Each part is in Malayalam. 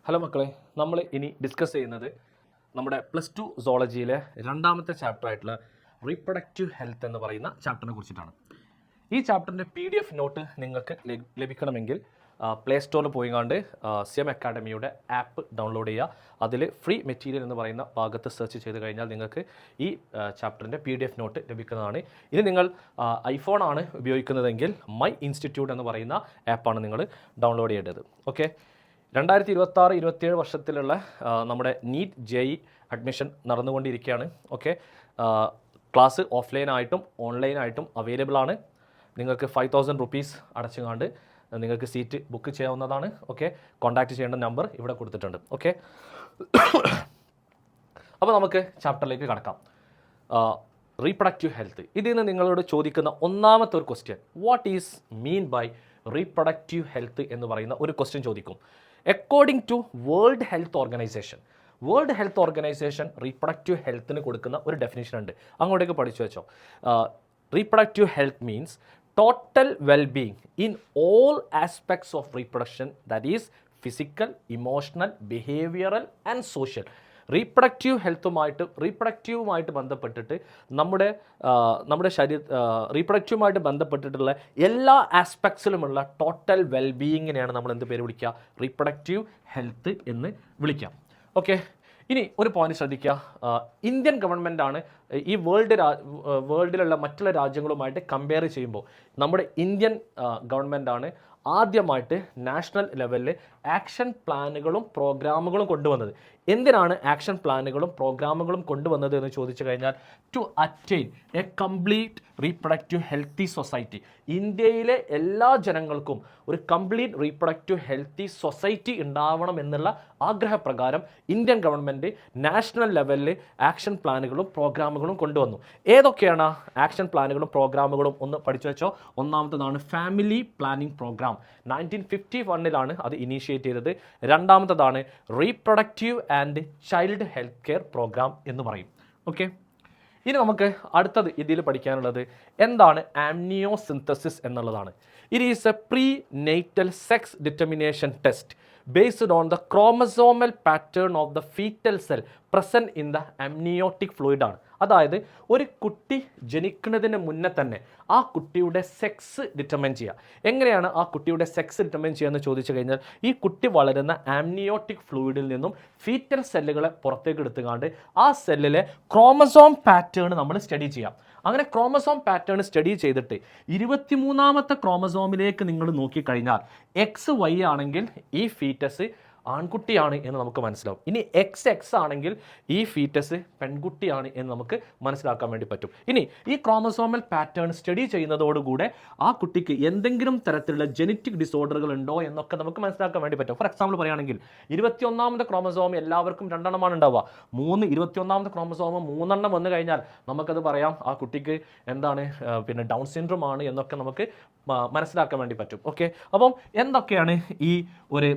ഹലോ മക്കളെ, നമ്മൾ ഇനി ഡിസ്കസ് ചെയ്യുന്നത് നമ്മുടെ +2 സോളജിയിലെ രണ്ടാമത്തെ ചാപ്റ്റർ ആയിട്ടുള്ള റീപ്രൊഡക്റ്റീവ് ഹെൽത്ത് എന്ന് പറയുന്ന ചാപ്റ്ററിനെ കുറിച്ചിട്ടാണ്. ഈ ചാപ്റ്ററിൻ്റെ PDF നോട്ട് നിങ്ങൾക്ക് ലഭിക്കണമെങ്കിൽ പ്ലേ സ്റ്റോറിൽ പോയിങ്ങാണ്ട് CM അക്കാഡമിയുടെ ആപ്പ് ഡൗൺലോഡ് ചെയ്യുക. അതിൽ ഫ്രീ മെറ്റീരിയൽ എന്ന് പറയുന്ന ഭാഗത്ത് സെർച്ച് ചെയ്ത് കഴിഞ്ഞാൽ നിങ്ങൾക്ക് ഈ ചാപ്റ്ററിൻ്റെ PDF നോട്ട് ലഭിക്കുന്നതാണ്. ഇനി നിങ്ങൾ ഐഫോൺ ആണ് ഉപയോഗിക്കുന്നതെങ്കിൽ മൈ ഇൻസ്റ്റിറ്റ്യൂട്ട് എന്ന് പറയുന്ന ആപ്പാണ് നിങ്ങൾ ഡൗൺലോഡ് ചെയ്യേണ്ടത്. ഓക്കെ, 2026-27 വർഷത്തിലുള്ള നമ്മുടെ നീറ്റ് JEE അഡ്മിഷൻ നടന്നുകൊണ്ടിരിക്കുകയാണ്. ഓക്കെ, ക്ലാസ് ഓഫ്ലൈനായിട്ടും ഓൺലൈനായിട്ടും അവൈലബിൾ ആണ്. നിങ്ങൾക്ക് 5000 റുപ്പീസ് അടച്ചുകൊണ്ട് നിങ്ങൾക്ക് സീറ്റ് ബുക്ക് ചെയ്യാവുന്നതാണ്. ഓക്കെ, കോൺടാക്റ്റ് ചെയ്യേണ്ട നമ്പർ ഇവിടെ കൊടുത്തിട്ടുണ്ട്. ഓക്കെ, അപ്പോൾ നമുക്ക് ചാപ്റ്ററിലേക്ക് കടക്കാം. Reproductive health. ഇതിൽ നിന്ന് നിങ്ങളോട് ചോദിക്കുന്ന ഒന്നാമത്തെ ഒരു question, what is mean by reproductive health എന്ന് പറയുന്ന ഒരു ക്വസ്റ്റ്യൻ ചോദിക്കും. According to world health organization reproductive ഹെൽത്തിന് കൊടുക്കുന്ന ഒരു ഡെഫിനിഷൻ ഉണ്ട്. അങ്ങോട്ടേക്ക് പഠിച്ചു വെച്ചോ. Reproductive health means total wellbeing in all aspects of reproduction, that is physical, emotional, behavioural and social. റീപ്രൊഡക്റ്റീവുമായിട്ട് ബന്ധപ്പെട്ടിട്ട് നമ്മുടെ റീപ്രൊഡക്റ്റീവുമായിട്ട് ബന്ധപ്പെട്ടിട്ടുള്ള എല്ലാ ആസ്പെക്ട്സിലുമുള്ള ടോട്ടൽ വെൽബീയിങ്ങിനെയാണ് നമ്മൾ എന്ത് പേര് വിളിക്കുക? റീപ്രൊഡക്റ്റീവ് ഹെൽത്ത് എന്ന് വിളിക്കാം. ഓക്കെ, ഇനി ഒരു പോയിന്റ് ശ്രദ്ധിക്കുക. ഇന്ത്യൻ ഗവൺമെൻറ്റാണ് ഈ വേൾഡിലുള്ള മറ്റുള്ള രാജ്യങ്ങളുമായിട്ട് കമ്പയർ ചെയ്യുമ്പോൾ നമ്മുടെ ഇന്ത്യൻ ഗവൺമെൻറ്റാണ് ആദ്യമായിട്ട് നാഷണൽ ലെവലിൽ ആക്ഷൻ പ്ലാനുകളും പ്രോഗ്രാമുകളും കൊണ്ടുവന്നത്. എന്തിനാണ് ആക്ഷൻ പ്ലാനുകളും പ്രോഗ്രാമുകളും കൊണ്ടുവന്നത് എന്ന് ചോദിച്ചു കഴിഞ്ഞാൽ, to attain a complete reproductive healthy society. ഇന്ത്യയിലെ എല്ലാ ജനങ്ങൾക്കും ഒരു കംപ്ലീറ്റ് റീപ്രൊഡക്റ്റീവ് ഹെൽത്തി സൊസൈറ്റി ഉണ്ടാവണം എന്നുള്ള ആഗ്രഹപ്രകാരം ഇന്ത്യൻ ഗവൺമെൻറ് നാഷണൽ ലെവലിൽ ആക്ഷൻ പ്ലാനുകളും പ്രോഗ്രാമുകളും കൊണ്ടുവന്നു. ഏതൊക്കെയാണ് ആക്ഷൻ പ്ലാനുകളും പ്രോഗ്രാമുകളും? ഒന്ന് പഠിച്ചു വെച്ചോ. ഒന്നാമത്തതാണ് ഫാമിലി പ്ലാനിംഗ് പ്രോഗ്രാം. 1951 അത് ഇനീഷ്യേറ്റ് ചെയ്തത്. രണ്ടാമത്തതാണ് reproductive and child health care programme എന്ന് പറയും. ഓക്കെ, ഇനി നമുക്ക് അടുത്തത് ഇതിൽ പഠിക്കാനുള്ളത് എന്താണ് ആംനിയോസിന്തസിസ് എന്നുള്ളതാണ്. It is A pre natal sex determination test based on the chromosomal pattern of the fetal cell present in the amniotic fluid ആണ്. അതായത് ഒരു കുട്ടി ജനിക്കുന്നതിന് മുന്നേ തന്നെ ആ കുട്ടിയുടെ സെക്സ് ഡിറ്റർമൈൻ ചെയ്യുക. എങ്ങനെയാണ് ആ കുട്ടിയുടെ സെക്സ് ഡിറ്റർമൈൻ ചെയ്യുക എന്ന് ചോദിച്ചു കഴിഞ്ഞാൽ, ഈ കുട്ടി വളരുന്ന ആംനിയോട്ടിക് ഫ്ലൂയിഡിൽ നിന്നും ഫീറ്റൽ സെല്ലുകളെ പുറത്തേക്ക് എടുത്തുകൊണ്ട് ആ സെല്ലിലെ ക്രോമസോം പാറ്റേൺ നമ്മൾ സ്റ്റഡി ചെയ്യാം. അങ്ങനെ ക്രോമസോം പാറ്റേൺ സ്റ്റഡി ചെയ്തിട്ട് 23ാമത്തെ ക്രോമസോമിലേക്ക് നിങ്ങൾ നോക്കിക്കഴിഞ്ഞാൽ XY ആണെങ്കിൽ ഈ ഫീറ്റസ് ആൺകുട്ടിയാണ് എന്ന് നമുക്ക് മനസ്സിലാവും. ഇനി XX ആണെങ്കിൽ ഈ ഫീറ്റസ് പെൺകുട്ടിയാണ് എന്ന് നമുക്ക് മനസ്സിലാക്കാൻ വേണ്ടി പറ്റും. ഇനി ഈ ക്രോമസോമൽ പാറ്റേൺ സ്റ്റഡി ചെയ്യുന്നതോടുകൂടെ ആ കുട്ടിക്ക് എന്തെങ്കിലും തരത്തിലുള്ള ജെനറ്റിക് ഡിസോർഡറുകൾ ഉണ്ടോ എന്നൊക്കെ നമുക്ക് മനസ്സിലാക്കാൻ വേണ്ടി പറ്റും. ഫോർ എക്സാമ്പിൾ പറയുകയാണെങ്കിൽ 21ാമത്തെ ക്രോമസോം എല്ലാവർക്കും 2 ഉണ്ടാവുക. 21ാമത്തെ ക്രോമസോം 3 വന്നു കഴിഞ്ഞാൽ നമുക്കത് പറയാം ആ കുട്ടിക്ക് എന്താണ് ഡൗൺ സിൻഡ്രോം ആണ് എന്നൊക്കെ നമുക്ക് മനസ്സിലാക്കാൻ വേണ്ടി പറ്റും. ഓക്കെ, അപ്പം എന്തൊക്കെയാണ് ഈ ഒരു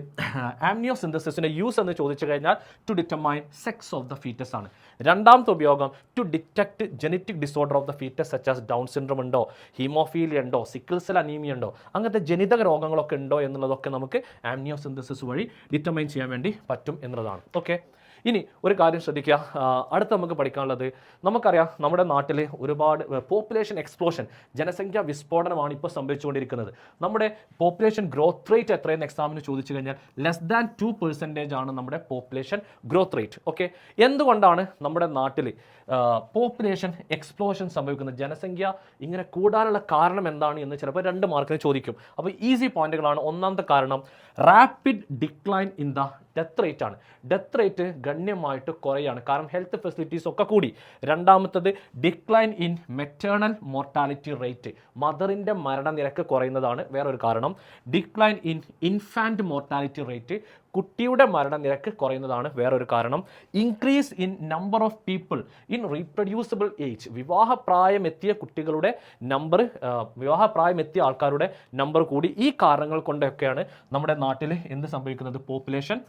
ആംനിയോസിന്തസിസിന്റെ യൂസ് എന്ന് ചോദിച്ചു കഴിഞ്ഞാൽ, to determine sex of the foetus ആണ്. രണ്ടാമത്തെ ഉപയോഗം to detect genetic disorder of the foetus such as Down syndrome ഉണ്ടോ, ഹീമോഫീലിയ ഉണ്ടോ, സിക്കിൾ സെൽ അനീമിയ ഉണ്ടോ, അങ്ങനത്തെ ജനിതക രോഗങ്ങളൊക്കെ ഉണ്ടോ എന്നുള്ളതൊക്കെ നമുക്ക് ആംനിയോസിന്തസിസ് വഴി ഡിറ്റർമൈൻ ചെയ്യാൻ വേണ്ടി പറ്റും എന്നുള്ളതാണ്. ഓക്കെ, ഇനി ഒരു കാര്യം ശ്രദ്ധിക്കുക. അടുത്ത് നമുക്ക് പഠിക്കാനുള്ളത്, നമുക്കറിയാം നമ്മുടെ നാട്ടിൽ ഒരുപാട് പോപ്പുലേഷൻ എക്സ്പ്ലോഷൻ, ജനസംഖ്യ വിസ്ഫോടനമാണ് ഇപ്പോൾ സംഭവിച്ചുകൊണ്ടിരിക്കുന്നത്. നമ്മുടെ പോപ്പുലേഷൻ ഗ്രോത്ത് റേറ്റ് എത്രയെന്ന് എക്സാമിന് ചോദിച്ചു കഴിഞ്ഞാൽ <2% ആണ് നമ്മുടെ പോപ്പുലേഷൻ ഗ്രോത്ത് റേറ്റ്. ഓക്കെ, എന്തുകൊണ്ടാണ് നമ്മുടെ നാട്ടിൽ പോപ്പുലേഷൻ എക്സ്പ്ലോഷൻ സംഭവിക്കുന്നത്, ജനസംഖ്യ ഇങ്ങനെ കൂടാനുള്ള കാരണം എന്താണ് എന്ന് ചിലപ്പോൾ 2 മാർക്കിന് ചോദിക്കും. അപ്പോൾ ഈസി പോയിന്റുകളാണ്. ഒന്നാമത്തെ കാരണം rapid decline in the death rate ആണ്. ഡെത്ത് റേറ്റ് ഗണ്യമായിട്ട് കുറയാണ്, കാരണം ഹെൽത്ത് ഫെസിലിറ്റീസ് ഒക്കെ കൂടി. രണ്ടാമത്തത് decline in maternal mortality rate, മദറിൻ്റെ മരണനിരക്ക് കുറയുന്നതാണ് വേറൊരു കാരണം. Decline in infant mortality rate, കുട്ടിയുടെ മരണനിരക്ക് കുറയുന്നതാണ് വേറൊരു കാരണം. Increase in number of people in reproducible age, വിവാഹപ്രായമെത്തിയ കുട്ടികളുടെ നമ്പർ, വിവാഹപ്രായമെത്തിയ ആൾക്കാരുടെ നമ്പർ കൂടി. ഈ കാരണങ്ങൾ കൊണ്ടൊക്കെയാണ് നമ്മുടെ നാട്ടിൽ എന്ത് സംഭവിക്കുന്നത്, പോപ്പുലേഷൻ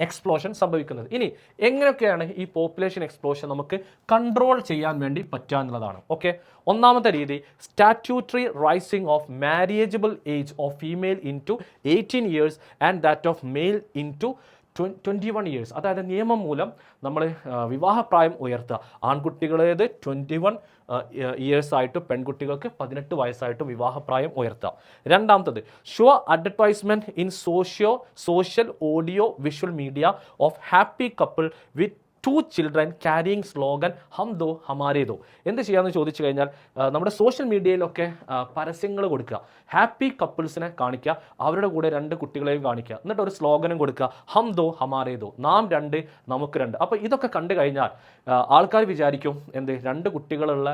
എക്സ്പ്ലോഷൻ സംഭവിക്കുന്നത്. ഇനി എങ്ങനെയൊക്കെയാണ് ഈ പോപ്പുലേഷൻ എക്സ്പ്ലോഷൻ നമുക്ക് കൺട്രോൾ ചെയ്യാൻ വേണ്ടി പറ്റുക എന്നുള്ളതാണ്. ഓക്കെ, ഒന്നാമത്തെ രീതി statutory raising of marriageable age of female in to 18 years and that of male in to 21 years. അതായത് നിയമം മൂലം നമ്മൾ വിവാഹപ്രായം ഉയർത്തുക. ആൺകുട്ടികളേത് 21 ഇയേഴ്സ് ആയിട്ടും പെൺകുട്ടികൾക്ക് 18 വയസ്സായിട്ടും വിവാഹപ്രായം ഉയർത്തുക. രണ്ടാമത്തത് show advertisement in social audio visual media of happy couple with 2 children carrying slogan ഹം ദോ ഹമാരേ ദോ. എന്ത് ചെയ്യാമെന്ന് ചോദിച്ചു കഴിഞ്ഞാൽ നമ്മുടെ സോഷ്യൽ മീഡിയയിലൊക്കെ പരസ്യങ്ങൾ കൊടുക്കുക, ഹാപ്പി കപ്പിൾസിനെ കാണിക്കുക, അവരുടെ കൂടെ 2 കുട്ടികളെയും കാണിക്കുക, എന്നിട്ട് ഒരു സ്ലോഗനും കൊടുക്കുക, ഹം ദോ ഹമാരേ ദോ, നാം 2 നമുക്ക് 2. അപ്പോൾ ഇതൊക്കെ കണ്ടു കഴിഞ്ഞാൽ ആൾക്കാർ വിചാരിക്കും എന്ത്, 2 കുട്ടികളുള്ള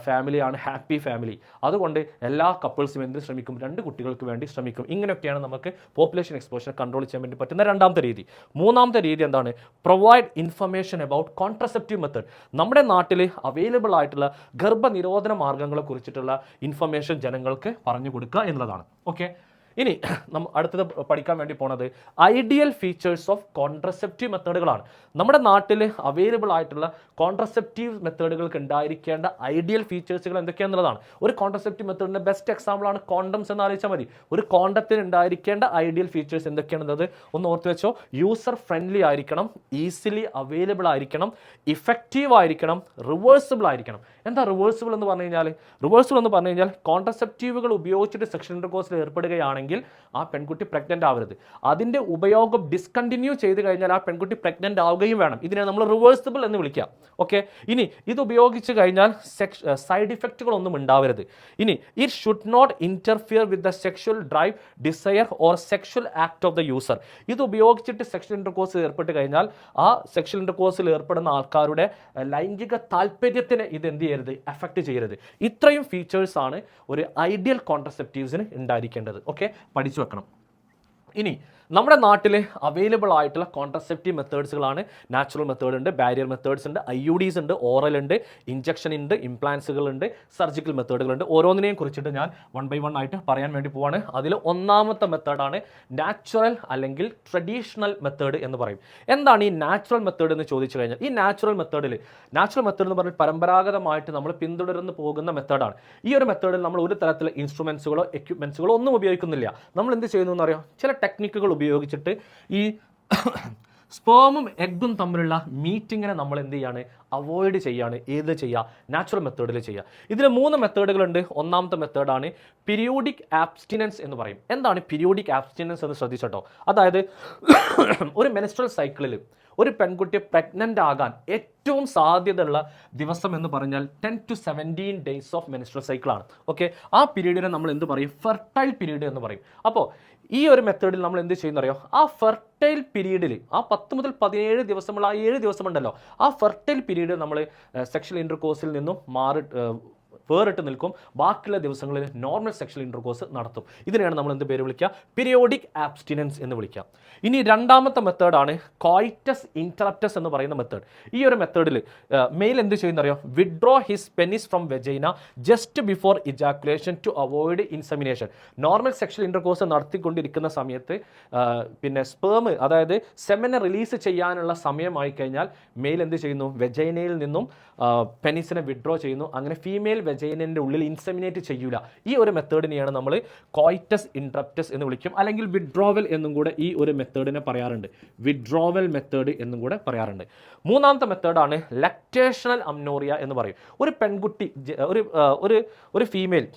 ഫാമിലിയാണ് ഹാപ്പി ഫാമിലി, അതുകൊണ്ട് എല്ലാ കപ്പിൾസും എന്ത് ശ്രമിക്കും, 2 കുട്ടികൾക്ക് വേണ്ടി ശ്രമിക്കും. ഇങ്ങനെയൊക്കെയാണ് നമുക്ക് പോപ്പുലേഷൻ എക്സ്പ്ലോഷൻ കൺട്രോൾ ചെയ്യാൻ വേണ്ടി പറ്റുന്ന രണ്ടാമത്തെ രീതി. മൂന്നാമത്തെ രീതി എന്താണ്? Provide information about contraceptive method. നമ്മുടെ നാട്ടിൽ അവൈലബിൾ ആയിട്ടുള്ള ഗർഭനിരോധന മാർഗ്ഗങ്ങളെ കുറിച്ചിട്ടുള്ള ഇൻഫർമേഷൻ ജനങ്ങൾക്ക് പറഞ്ഞു കൊടുക്കുക എന്നുള്ളതാണ്. ഓക്കെ, ഇനി അടുത്തത് പഠിക്കാൻ വേണ്ടി പോണത് ഐഡിയൽ ഫീച്ചേഴ്സ് ഓഫ് കോൺട്രസെപ്റ്റീവ് മെത്തേഡുകളാണ്. നമ്മുടെ നാട്ടിൽ അവൈലബിൾ ആയിട്ടുള്ള കോൺട്രസെപ്റ്റീവ് മെത്തേഡുകൾക്ക് ഉണ്ടായിരിക്കേണ്ട ഐഡിയൽ ഫീച്ചേഴ്സുകൾ എന്തൊക്കെയാണെന്നുള്ളതാണ്. ഒരു കോൺട്രസെപ്റ്റീവ് മെത്തേഡിൻ്റെ ബെസ്റ്റ് എക്സാമ്പിളാണ് കോണ്ടംസ് എന്ന് ആലോചിച്ചാൽ മതി. ഒരു കോണ്ടത്തിന് ഉണ്ടായിരിക്കേണ്ട ഐഡിയൽ ഫീച്ചേഴ്സ് എന്തൊക്കെയാണെന്നത് ഒന്ന് ഓർത്ത് വെച്ചോ. യൂസർ ഫ്രണ്ട്ലി ആയിരിക്കണം, ഈസിലി അവൈലബിൾ ആയിരിക്കണം, ഇഫക്റ്റീവ് ആയിരിക്കണം, റിവേഴ്സിബിൾ ആയിരിക്കണം. എന്താ റിവേഴ്സിബിൾ എന്ന് പറഞ്ഞു കഴിഞ്ഞാൽ? റിവേഴ്സിബിൾ എന്ന് പറഞ്ഞു കഴിഞ്ഞാൽ കോൺട്രസെപ്റ്റീവുകൾ ഉപയോഗിച്ചിട്ട് സെക്ഷൽ ഇന്റർകോഴ്സിൽ ഏർപ്പെടുകയാണെങ്കിൽ ആ പെൺകുട്ടി പ്രഗ്നന്റ് ആവരുത്. അതിന്റെ ഉപയോഗം ഡിസ്കണ്ടിന്യൂ ചെയ്ത് കഴിഞ്ഞാൽ ആ പെൺകുട്ടി പ്രഗ്നന്റ് ആവുകയും വേണം. ഇതിനെ നമ്മൾ റിവേഴ്സിബിൾ എന്ന് വിളിക്കാം. ഓക്കെ, ഇനി ഇത് ഉപയോഗിച്ച് കഴിഞ്ഞാൽ സൈഡ് ഇഫക്റ്റുകളൊന്നും ഉണ്ടാവരുത്. ഇനി it should not interfere with the sexual drive, desire or sexual act of the user. ഇത് ഉപയോഗിച്ചിട്ട് സെക്ഷൽ ഇന്റർകോഴ്സിൽ ഏർപ്പെട്ട് കഴിഞ്ഞാൽ ആ സെക്ഷൽ ഇന്റർകോഴ്സിൽ ഏർപ്പെടുന്ന ആൾക്കാരുടെ ലൈംഗിക താല്പര്യത്തിന് ഇത് എന്ത് ചെയ്യരുത്, എഫക്റ്റ് ചെയ്യരുത്. ഇത്രയും ഫീച്ചേഴ്സ് ആണ് ഒരു ഐഡിയൽ കോൺട്രസെപ്റ്റീവ്സിന് ഉണ്ടായിരിക്കേണ്ടത്. ഓക്കെ, പഠിച്ചു വെക്കണം. ഇനി നമ്മുടെ നാട്ടിൽ അവൈലബിൾ ആയിട്ടുള്ള കോൺട്രസെപ്റ്റീവ് മെത്തേഡ്സുകളാണ് നാച്ചുറൽ മെത്തേഡ് ഉണ്ട്, ബാരിയർ മെത്തേഡ്സ് ഉണ്ട്, IUDs ഉണ്ട്, ഓറൽ ഉണ്ട്, ഇഞ്ചക്ഷൻ ഉണ്ട്, ഇംപ്ലാന്റ്സുകൾ ഉണ്ട്, സർജിക്കൽ മെത്തേഡുകളുണ്ട്. ഓരോന്നിനെയും കുറിച്ചിട്ട് ഞാൻ 1 by 1 ആയിട്ട് പറയാൻ വേണ്ടി പോവാണ്. അതിൽ ഒന്നാമത്തെ മെത്തേഡാണ് നാച്ചുറൽ അല്ലെങ്കിൽ ട്രഡീഷണൽ മെത്തേഡ് എന്ന് പറയും. എന്താണ് ഈ നാച്ചുറൽ മെത്തേഡ് എന്ന് ചോദിച്ചു കഴിഞ്ഞാൽ, ഈ നാച്ചുറൽ മെത്തേഡ് എന്ന് പറഞ്ഞാൽ പരമ്പരാഗതമായിട്ട് നമ്മൾ പിന്തുടർന്ന് പോകുന്ന മെത്തേഡാണ്. ഈ ഒരു മെത്തേഡിൽ നമ്മൾ ഒരു തരത്തിലുള്ള ഇൻസ്ട്രുമെന്റ്സുകളോ എക്യുപ്മെന്റ്സുകളോ ഒന്നും ഉപയോഗിക്കുന്നില്ല. നമ്മൾ എന്ത് ചെയ്യുന്നു എന്നറിയോ? ചില ടെക്നിക്കുകൾ ഉപയോഗിച്ചിട്ട് ഈ സ്പേമും എഗ്ഗും തമ്മിലുള്ള മീറ്റിങ്ങിനെ നമ്മൾ എന്ത് ചെയ്യാണ്, അവോയ്ഡ് ചെയ്യാണ്. ഏത് ചെയ്യുക? നാച്ചുറൽ മെത്തേഡിൽ ചെയ്യുക. ഇതിൽ 3 മെത്തേഡുകളുണ്ട്. ഒന്നാമത്തെ മെത്തേഡാണ് പീരിയോഡിക് ആബ്സ്റ്റിനൻസ് എന്ന് പറയും. എന്താണ് പീരിയോഡിക് ആബ്സ്റ്റിനൻസ് എന്ന് ശ്രദ്ധിച്ചോ. അതായത് ഒരു മെൻസ്ട്രൽ സൈക്കിളിൽ ഒരു പെൺകുട്ടി പ്രഗ്നൻ്റ് ആകാൻ ഏറ്റവും സാധ്യതയുള്ള ദിവസം എന്ന് പറഞ്ഞാൽ 10 to 17 days ഓഫ് മെൻസ്ട്രൽ സൈക്കിളാണ്. ഓക്കെ, ആ പീരീഡിനെ നമ്മൾ എന്ത് പറയും? ഫെർട്ടൈൽ പീരീഡ് എന്ന് പറയും. അപ്പോൾ ഈ ഒരു മെത്തേഡിൽ നമ്മൾ എന്ത് ചെയ്യുന്നറിയോ? ആ ഫെർട്ടൈൽ പീരീഡിൽ ആ 10 മുതൽ 17 ദിവസമുള്ള ആ 7 ദിവസമുണ്ടല്ലോ, ആ ഫെർട്ടൈൽ പീരീഡ് നമ്മൾ സെക്ഷൽ ഇന്റർകോഴ്സിൽ നിന്നും വേറിട്ട് നിൽക്കും. ബാക്കിയുള്ള ദിവസങ്ങളിൽ നോർമൽ സെക്ഷൽ ഇന്റർകോഴ്സ് നടത്തും. ഇതിനെയാണ് നമ്മൾ എന്ത് പേര് വിളിക്കുക? പീരിയോഡിക് ആബ്സ്റ്റിനൻസ് എന്ന് വിളിക്കുക. ഇനി രണ്ടാമത്തെ മെത്തേഡാണ് കോയിറ്റസ് ഇന്ററപ്റ്റസ് എന്ന് പറയുന്ന മെത്തേഡ്. ഈ ഒരു മെത്തേഡിൽ മെയിൽ എന്ത് ചെയ്യുന്നറിയോ? Withdraw his penis from vagina just before ejaculation to avoid insemination. Normal sexual intercourse നടത്തിക്കൊണ്ടിരിക്കുന്ന സമയത്ത് പിന്നെ സ്പേം, അതായത് സെമനെ റിലീസ് ചെയ്യാനുള്ള സമയമായി കഴിഞ്ഞാൽ മെയിൽ എന്ത് ചെയ്യുന്നു? വെജൈനയിൽ നിന്നും പെനിസിനെ വിഡ്രോ ചെയ്യുന്നു. അങ്ങനെ ഫീമെയിൽ വെജൈനൻ്റെ ഉള്ളിൽ ഇൻസെമിനേറ്റ് ചെയ്യൂല. ഈ ഒരു മെത്തേഡിനെയാണ് നമ്മൾ കോയിറ്റസ് ഇന്ററപ്റ്റസ് എന്ന് വിളിക്കും, അല്ലെങ്കിൽ വിഡ്രോവൽ എന്നും കൂടെ ഈ ഒരു മെത്തേഡിനെ പറയാറുണ്ട്. വിഡ്രോവൽ മെത്തേഡ് എന്നും കൂടെ പറയാറുണ്ട്. മൂന്നാമത്തെ മെത്തേഡാണ് ലക്ടേഷണൽ അമ്നോറിയ എന്ന് പറയും. ഒരു പെൺകുട്ടി, ഒരു ഫീമെയിൽ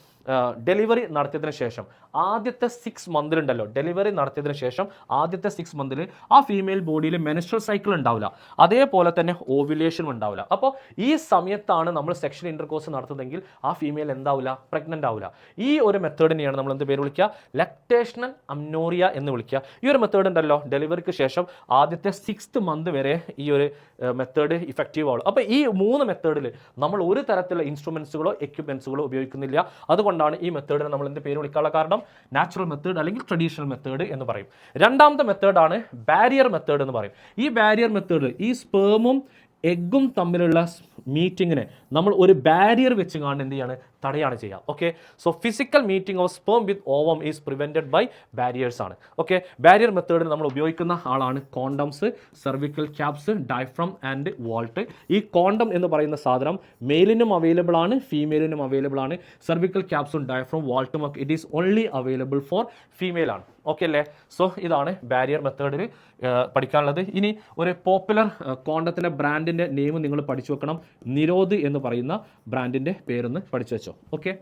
ഡെലിവറി നടത്തിയതിന് ശേഷം ആദ്യത്തെ 6 മന്തിലുണ്ടല്ലോ, ഡെലിവറി നടത്തിയതിന് ശേഷം ആദ്യത്തെ 6 മന്തിൽ ആ ഫീമെയിൽ ബോഡിയിൽ മെൻസ്ട്രൽ സൈക്കിൾ ഉണ്ടാവില്ല, അതേപോലെ തന്നെ ഓവുലേഷനും ഉണ്ടാവില്ല. അപ്പോൾ ഈ സമയത്താണ് നമ്മൾ സെക്ഷൽ ഇന്റർകോഴ്സ് നടത്തുന്നതെങ്കിൽ ആ ഫീമെയിൽ എന്താവില്ല? പ്രഗ്നൻ്റ് ആവില്ല. ഈ ഒരു മെത്തേഡിനെയാണ് നമ്മൾ എന്ത് പേര് വിളിക്കുക? ലക്ടേഷണൽ അമ്നോറിയ എന്ന് വിളിക്കുക. ഈ ഒരു മെത്തേഡ് ഉണ്ടല്ലോ, ഡെലിവറിക്ക് ശേഷം ആദ്യത്തെ 6th മന്ത് വരെ ഈ ഒരു മെത്തേഡ് ഇഫക്റ്റീവ് ആവുള്ളൂ. അപ്പോൾ ഈ 3 മെത്തേഡിൽ നമ്മൾ ഒരു തരത്തിലുള്ള ഇൻസ്ട്രുമെന്റ്സുകളോ എക്യുപ്മെന്റ്സുകളോ ഉപയോഗിക്കുന്നില്ല. അതുകൊണ്ടാണ് ഈ മെത്തേഡിനെ നമ്മൾ എന്ത് പേര് വിളിക്കാനുള്ള കാരണം? നാച്ചുറൽ മെത്തേഡ് അല്ലെങ്കിൽ ട്രഡീഷണൽ മെത്തേഡ് എന്ന് പറയും. രണ്ടാമത്തെ മെത്തേഡാണ് ബാരിയർ മെത്തേഡ് എന്ന് പറയും. ഈ ബാരിയർ മെത്തേഡ് ഈ സ്പേമും എഗ്ഗും തമ്മിലുള്ള മീറ്റിങ്ങിനെ നമ്മൾ ഒരു ബാരിയർ വെച്ച് കാണുന്ന എന്ത് ചെയ്യാണ്? തടയാണ് ചെയ്യുക. Okay, so physical meeting of sperm with ovum is prevented by barriers ആണ്. ഓക്കെ, ബാരിയർ മെത്തേഡിൽ നമ്മൾ ഉപയോഗിക്കുന്ന ആളാണ് condoms, cervical caps, diaphragm and vault. ഈ കോണ്ടം എന്ന് പറയുന്ന സാധനം മെയിലിനും അവൈലബിൾ ആണ്, ഫീമെയിലിനും അവൈലബിൾ ആണ്. സെർവിക്കൽ ക്യാപ്സും ഡയഫ്രം വോൾട്ടും ഒക്കെ it is only available for female ആണ്. ഓക്കെ അല്ലേ? സോ ഇതാണ് ബാരിയർ മെത്തേഡിൽ പഠിക്കാനുള്ളത്. ഇനി ഒരു പോപ്പുലർ കോണ്ടത്തിൻ്റെ ബ്രാൻഡിൻ്റെ നെയിം നിങ്ങൾ പഠിച്ചു വെക്കണം. നിരോധ് എന്ന് പറയുന്ന ബ്രാൻഡിൻ്റെ പേരൊന്ന് പഠിച്ചു വെച്ചോ. ഓക്കെ,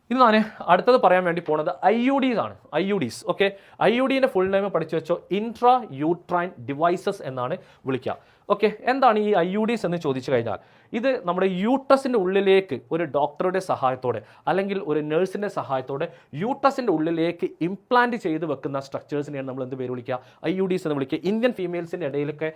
ഇത് ഞാൻ അടുത്തത് പറയാൻ വേണ്ടി പോകുന്നത് IUDs ആണ്. IUDs. ഓക്കെ, IUDൻ്റെ ഫുൾ നെയിം പഠിച്ചു വെച്ചോ. ഇൻട്രാ യൂട്രൈൻ ഡിവൈസസ് എന്നാണ് വിളിക്കുക. ഓക്കെ, എന്താണ് ഈ IUDs എന്ന് ചോദിച്ചു കഴിഞ്ഞാൽ, ഇത് നമ്മുടെ യൂട്രസിൻ്റെ ഉള്ളിലേക്ക് ഒരു ഡോക്ടറുടെ സഹായത്തോടെ അല്ലെങ്കിൽ ഒരു നഴ്സിൻ്റെ സഹായത്തോടെ യൂട്രസിൻ്റെ ഉള്ളിലേക്ക് ഇംപ്ലാന്റ് ചെയ്ത് വെക്കുന്ന സ്ട്രക്ചേഴ്സിനെയാണ് നമ്മൾ എന്ത് പേര് വിളിക്കുക? IUDs എന്ന് വിളിക്കുക. ഇന്ത്യൻ ഫീമെയിൽസിൻ്റെ ഇടയിലൊക്കെ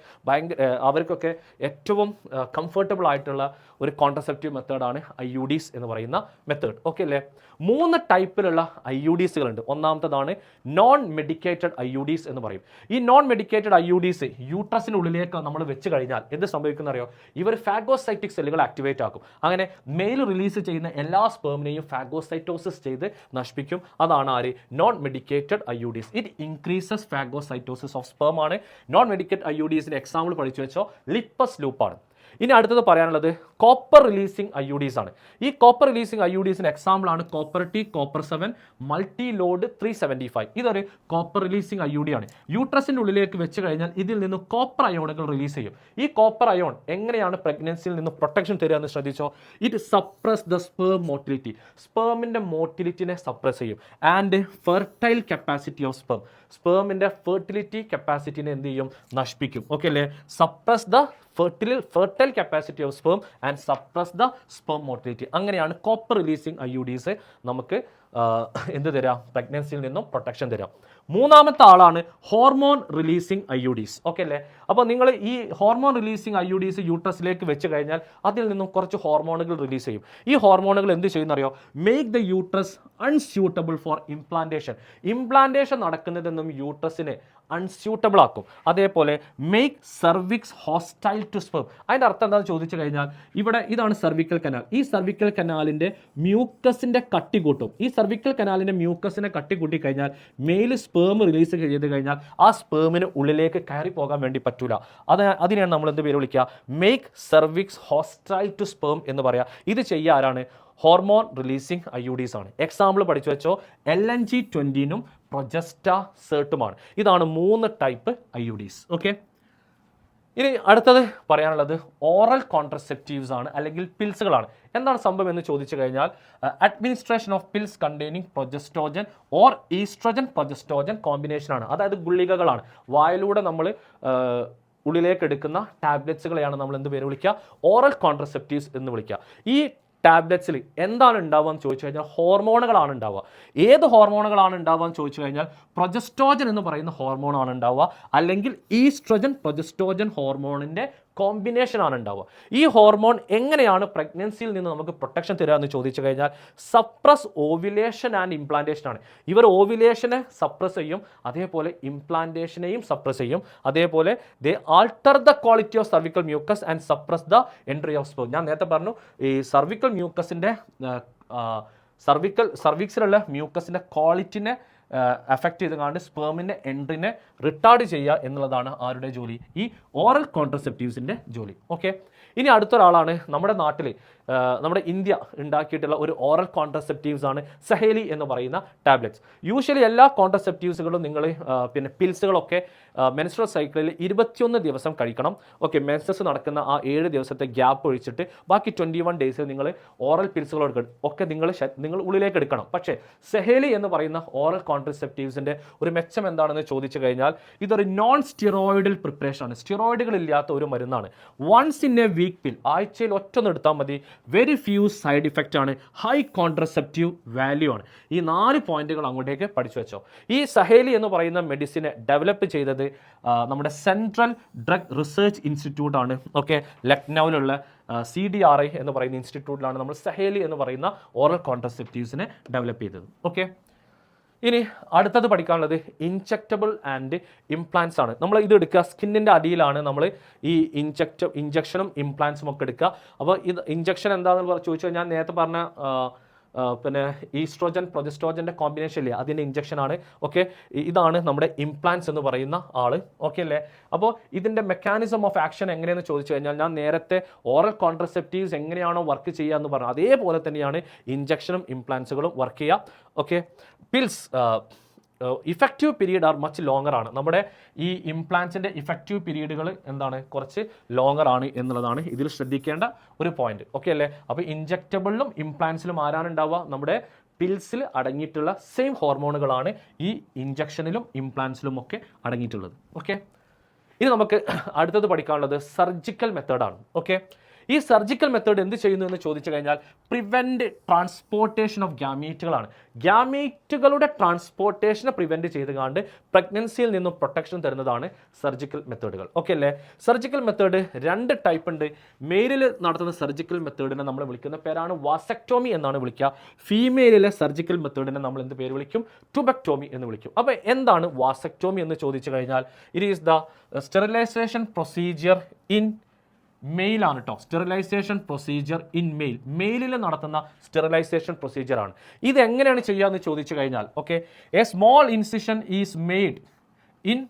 അവർക്കൊക്കെ ഏറ്റവും കംഫർട്ടബിൾ ആയിട്ടുള്ള ഒരു കോൺട്രസെപ്റ്റീവ് മെത്തേഡാണ് IUDs എന്ന് പറയുന്ന മെത്തേഡ്. ഓക്കെ അല്ലേ? 3 ടൈപ്പിലുള്ള IUDsകളുണ്ട്. ഒന്നാമത്തതാണ് നോൺ മെഡിക്കേറ്റഡ് IUDs എന്ന് പറയും. ഈ നോൺ മെഡിക്കേറ്റഡ് IUDs യൂട്രസിന് ഉള്ളിലേക്ക് നമ്മൾ വെച്ച് കഴിഞ്ഞാൽ എന്ത് സംഭവിക്കുന്ന അറിയോ? ഇവർ ഫാഗോസൈറ്റിക് സെല്ലുകൾ ആക്ടിവേറ്റ് ആക്കും. അങ്ങനെ മെയിൽ റിലീസ് ചെയ്യുന്ന എല്ലാ സ്പേമിനെയും ഫാഗോസൈറ്റോസിസ് ചെയ്ത് നശിപ്പിക്കും. അതാണ് ആര്? Non medicated IUDs. It increases phagocytosis of sperm ആണ്. നോൺ മെഡിക്കേറ്റഡ് IUDsന്റെ എക്സാമ്പിൾ പഠിച്ചു വെച്ചോ, ലിപ്പസ് ലൂപ്പാണ്. ഇനി അടുത്തത് പറയാനുള്ളത് കോപ്പർ റിലീസിങ് IUDs ആണ്. ഈ കോപ്പർ റിലീസിങ് IUDsന് എക്സാമ്പിൾ ആണ് copper T, copper 7, multi load 375. ഇതൊരു കോപ്പർ റിലീസിങ് IUD ആണ്. യൂട്രസിൻ്റെ ഉള്ളിലേക്ക് വെച്ച് കഴിഞ്ഞാൽ ഇതിൽ നിന്ന് കോപ്പർ അയോണുകൾ റിലീസ് ചെയ്യും. ഈ കോപ്പർ അയോൺ എങ്ങനെയാണ് പ്രഗ്നൻസിയിൽ നിന്ന് പ്രൊട്ടക്ഷൻ തരിക എന്ന് ശ്രദ്ധിച്ചോ. It suppress the sperm motility. സ്പേമിൻ്റെ മോട്ടിലിറ്റിനെ സപ്രസ് ചെയ്യും. And fertile capacity of sperm. സ്പേമിൻ്റെ ഫെർട്ടിലിറ്റി കപ്പാസിറ്റിനെ എന്ത് ചെയ്യും? നശിപ്പിക്കും. ഓക്കെ അല്ലേ? Suppress the fertile capacity of sperm and suppress the sperm motility. അങ്ങനെയാണ് കോപ്പർ റിലീസിങ് IUDs നമുക്ക് എന്ത് തരാം? പ്രഗ്നൻസിയിൽ നിന്നും പ്രൊട്ടക്ഷൻ തരാം. മൂന്നാമത്തെ ആളാണ് ഹോർമോൺ റിലീസിങ് IUDs. ഓക്കെ അല്ലേ? അപ്പോൾ നിങ്ങൾ ഈ ഹോർമോൺ റിലീസിങ് IUDs യൂട്രസിലേക്ക് വെച്ച് കഴിഞ്ഞാൽ അതിൽ നിന്നും കുറച്ച് ഹോർമോണുകൾ റിലീസ് ചെയ്യും. ഈ ഹോർമോണുകൾ എന്ത് ചെയ്യുന്നറിയോ? Make the uterus unsuitable for implantation. Implantation നടക്കുന്നതെന്നും യൂട്രസിനെ അൺസ്യൂട്ടബിൾ ആക്കും. അതേപോലെ make cervix hostile to sperm. അതിൻ്റെ അർത്ഥം എന്താണെന്ന് ചോദിച്ചു കഴിഞ്ഞാൽ, ഇവിടെ ഇതാണ് സർവിക്കൽ കനാൽ. ഈ സർവിക്കൽ കനാലിൻ്റെ മ്യൂക്കസിൻ്റെ കട്ടി കൂട്ടും. ഈ സർവിക്കൽ കനാലിൻ്റെ മ്യൂക്കസിനെ കട്ടി കൂട്ടി കഴിഞ്ഞാൽ മെയിൽ സ്പേം റിലീസ് ചെയ്ത് കഴിഞ്ഞാൽ ആ സ്പേമിന് ഉള്ളിലേക്ക് കയറി പോകാൻ വേണ്ടി പറ്റൂല. അതിനെയാണ് നമ്മൾ എന്ത് പേര് വിളിക്കുക? Make cervix hostile to sperm എന്ന് പറയുക. ഇത് ചെയ്യുക ആരാണ്? ഹോർമോൺ റിലീസിങ് IUDs ആണ്. എക്സാമ്പിൾ പഠിച്ചു വെച്ചോ, LNG-20 പ്രൊജസ്റ്റാസേർട്ടുമാണ്. ഇതാണ് 3 ടൈപ്പ് IUDs. ഓക്കെ, ഇനി അടുത്തത് പറയാനുള്ളത് ഓറൽ കോൺട്രസെപ്റ്റീവ്സ് ആണ്, അല്ലെങ്കിൽ പിൽസുകളാണ്. എന്താണ് സംഭവം എന്ന് ചോദിച്ചു കഴിഞ്ഞാൽ, administration of pills containing progestogen or oestrogen progestogen combination ആണ്. അതായത് ഗുളികകളാണ്. വായിലൂടെ നമ്മൾ ഉള്ളിലേക്ക് എടുക്കുന്ന ടാബ്ലറ്റ്സുകളെയാണ് നമ്മൾ എന്ത് പേര് വിളിക്കുക? ഓറൽ കോൺട്രസെപ്റ്റീവ്സ് എന്ന് വിളിക്കുക. ഈ ടാബ്ലറ്റ്സിൽ എന്താണ് ഉണ്ടാവുക എന്ന് ചോദിച്ചു കഴിഞ്ഞാൽ ഹോർമോണുകളാണ് ഉണ്ടാവുക. ഏത് ഹോർമോണുകളാണ് ഉണ്ടാവുക എന്ന് ചോദിച്ചു കഴിഞ്ഞാൽ പ്രൊജസ്ട്രോജൻ എന്ന് പറയുന്ന ഹോർമോണാണ് ഉണ്ടാവുക, അല്ലെങ്കിൽ ഈസ്ട്രോജൻ പ്രൊജസ്ട്രോജൻ ഹോർമോണിൻ്റെ കോമ്പിനേഷൻ ആണ് ഉണ്ടാവുക. ഈ ഹോർമോൺ എങ്ങനെയാണ് പ്രഗ്നൻസിയിൽ നിന്ന് നമുക്ക് പ്രൊട്ടക്ഷൻ തരിക എന്ന് ചോദിച്ചു കഴിഞ്ഞാൽ സപ്രസ് ഓവുലേഷൻ ആൻഡ് ഇംപ്ലാന്റേഷൻ ആണ്. ഇവർ ഓവുലേഷനെ സപ്രസ് ചെയ്യും, അതേപോലെ ഇംപ്ലാന്റേഷനെയും സപ്രസ് ചെയ്യും. അതേപോലെ they alter the quality of cervical mucus and suppress the entry of sperm. ഞാൻ നേരത്തെ പറഞ്ഞു, ഈ സർവിക്കൽ മ്യൂക്കസിൻ്റെ സർവിക്സിലുള്ള മ്യൂക്കസിൻ്റെ ക്വാളിറ്റിനെ അഫക്റ്റ് ചെയ്തുകൊണ്ട് സ്പേമിൻ്റെ എൻട്രിനെ റിട്ടാർഡ് ചെയ്യുക എന്നുള്ളതാണ് ആരുടെ ജോലി? ഈ ഓറൽ കോൺട്രസെപ്റ്റീവ്സിൻ്റെ ജോലി. ഓക്കെ, ഇനി അടുത്തൊരാളാണ് നമ്മുടെ നാട്ടിൽ നമ്മുടെ ഇന്ത്യ ഉണ്ടാക്കിയിട്ടുള്ള ഒരു ഓറൽ കോൺട്രസെപ്റ്റീവ്സ് ആണ് സഹേലി എന്ന് പറയുന്ന ടാബ്ലറ്റ്സ്. യൂഷ്വലി എല്ലാ കോൺട്രസെപ്റ്റീവ്സുകളും നിങ്ങൾ പിന്നെ പിൽസുകളൊക്കെ മെൻസ്ട്രൽ സൈക്കിളിൽ 21 ദിവസം കഴിക്കണം. ഓക്കെ, മെൻസസ് നടക്കുന്ന ആ 7 ദിവസത്തെ ഗ്യാപ്പ് ഒഴിച്ചിട്ട് ബാക്കി 21 ഡേയ്സിൽ നിങ്ങൾ ഓറൽ പിൽസുകൾ എടുക്കണം. ഒക്കെ നിങ്ങൾ ഉള്ളിലേക്ക് എടുക്കണം. പക്ഷേ സഹേലി എന്ന് പറയുന്ന ഓറൽ കോൺട്രസെപ്റ്റീവ്സിൻ്റെ ഒരു മെച്ചം എന്താണെന്ന് ചോദിച്ചു കഴിഞ്ഞാൽ, ഇതൊരു നോൺ സ്റ്റിറോയിഡൽ പ്രിപ്പറേഷൻ ആണ്. സ്റ്റിറോയിഡുകൾ ഇല്ലാത്ത ഒരു മരുന്നാണ്. വൺസ് ഇൻ എ വീക്ക് പിൽ, ആഴ്ചയിൽ ഒറ്റൊന്ന് എടുത്താൽ മതി. വെരി ഫ്യൂ സൈഡ് ഇഫക്റ്റ് ആണ്. ഹൈ കോൺട്രസെപ്റ്റീവ് വാല്യൂ ആണ്. ഈ 4 പോയിന്റുകൾ അങ്ങോട്ടേക്ക് പഠിച്ചു വെച്ചോ. ഈ സഹേലി എന്ന് പറയുന്ന മെഡിസിനെ ഡെവലപ്പ് ചെയ്തത് നമ്മുടെ സെൻട്രൽ ഡ്രഗ് റിസർച്ച് ഇൻസ്റ്റിറ്റ്യൂട്ട് ആണ്. ഓക്കെ, ലക്നൌവിലുള്ള CDRI എന്ന് പറയുന്ന ഇൻസ്റ്റിറ്റ്യൂട്ടിലാണ് നമ്മൾ സഹേലി എന്ന് പറയുന്ന ഓറൽ കോൺട്രസെപ്റ്റീവ്സിനെ ഡെവലപ്പ് ചെയ്തത്. ഓക്കെ, ഇനി അടുത്തത് പഠിക്കാനുള്ളത് ഇൻജെക്റ്റബിൾ ആൻഡ് ഇംപ്ലാന്റ്സ് ആണ്. നമ്മൾ ഇത് എടുക്കുക, സ്കിന്നിൻ്റെ അടിയിലാണ് നമ്മൾ ഈ ഇഞ്ചക്ഷനും ഇംപ്ലാന്റ്സും ഒക്കെ എടുക്കുക. അപ്പോൾ ഇത് ഇഞ്ചക്ഷൻ എന്താണെന്ന് ചോദിച്ചു കഴിഞ്ഞാൽ നേരത്തെ പറഞ്ഞ പിന്നെ ഈസ്ട്രോജൻ പ്രൊജസ്ട്രോജൻ്റെ കോമ്പിനേഷൻ ഇല്ലേ, അതിൻ്റെ ഇഞ്ചക്ഷനാണ്. ഓക്കെ, ഇതാണ് നമ്മുടെ ഇംപ്ലാന്റ്സ് എന്ന് പറയുന്ന ആൾ. ഓക്കെ അല്ലേ? അപ്പോൾ ഇതിൻ്റെ മെക്കാനിസം ഓഫ് ആക്ഷൻ എങ്ങനെയെന്ന് ചോദിച്ചു കഴിഞ്ഞാൽ ഞാൻ നേരത്തെ ഓറൽ കോൺട്രസെപ്റ്റീവ്സ് എങ്ങനെയാണോ വർക്ക് ചെയ്യുക എന്ന് പറഞ്ഞു അതേപോലെ തന്നെയാണ് ഇഞ്ചക്ഷനും ഇംപ്ലാന്റ്സുകളും വർക്ക് ചെയ്യുക. Okay, pills effective period are much longer ആണ്. നമ്മുടെ ഈ ഇംപ്ലാന്റ്സിൻ്റെ ഇഫക്റ്റീവ് പീരീഡുകൾ എന്താണ്, കുറച്ച് ലോങ്ങർ ആണ് എന്നുള്ളതാണ് ഇതിൽ ശ്രദ്ധിക്കേണ്ട ഒരു പോയിന്റ്. ഓക്കെ അല്ലേ? അപ്പോൾ ഇഞ്ചക്റ്റബിളിലും ഇംപ്ലാന്റ്സിലും ആരാണ് ഉണ്ടാവുക? നമ്മുടെ പിൽസിൽ അടങ്ങിയിട്ടുള്ള സെയിം ഹോർമോണുകളാണ് ഈ ഇഞ്ചക്ഷനിലും ഇംപ്ലാന്റ്സിലും ഒക്കെ അടങ്ങിയിട്ടുള്ളത്. ഓക്കെ, ഇനി നമുക്ക് അടുത്തത് പഠിക്കാനുള്ളത് സർജിക്കൽ മെത്തേഡാണ്. ഓക്കെ, ഈ സർജിക്കൽ മെത്തേഡ് എന്ത് ചെയ്യുന്നു എന്ന് ചോദിച്ചു കഴിഞ്ഞാൽ പ്രിവെൻറ്റ് ട്രാൻസ്പോർട്ടേഷൻ ഓഫ് ഗ്യാമീറ്റുകളാണ്. ഗ്യാമീറ്റുകളുടെ ട്രാൻസ്പോർട്ടേഷനെ പ്രിവെൻറ്റ് ചെയ്തുകൊണ്ട് പ്രഗ്നൻസിയിൽ നിന്നും പ്രൊട്ടക്ഷൻ തരുന്നതാണ് സർജിക്കൽ മെത്തേഡുകൾ. ഓക്കെ അല്ലേ? സർജിക്കൽ മെത്തേഡ് 2 ടൈപ്പ് ഉണ്ട്. മെയിലിൽ നടത്തുന്ന സർജിക്കൽ മെത്തേഡിനെ നമ്മൾ വിളിക്കുന്ന പേരാണ് വാസക്ടോമി എന്നാണ് വിളിക്കുക. ഫീമെയിലിലെ സർജിക്കൽ മെത്തേഡിനെ നമ്മൾ എന്ത് പേര് വിളിക്കും? ട്യൂബക്ടോമി എന്ന് വിളിക്കും. അപ്പോൾ എന്താണ് വാസക്ടോമി എന്ന് ചോദിച്ചു കഴിഞ്ഞാൽ it is the sterilisation procedure in മെയിലാണ് കേട്ടോ. സ്റ്റെറിലൈസേഷൻ പ്രൊസീജിയർ ഇൻ മെയിലിൽ നടത്തുന്ന സ്റ്റെറിലൈസേഷൻ പ്രൊസീജിയറാണ്. ഇത് എങ്ങനെയാണ് ചെയ്യുക എന്ന് ചോദിച്ചു കഴിഞ്ഞാൽ okay, a small incision is made in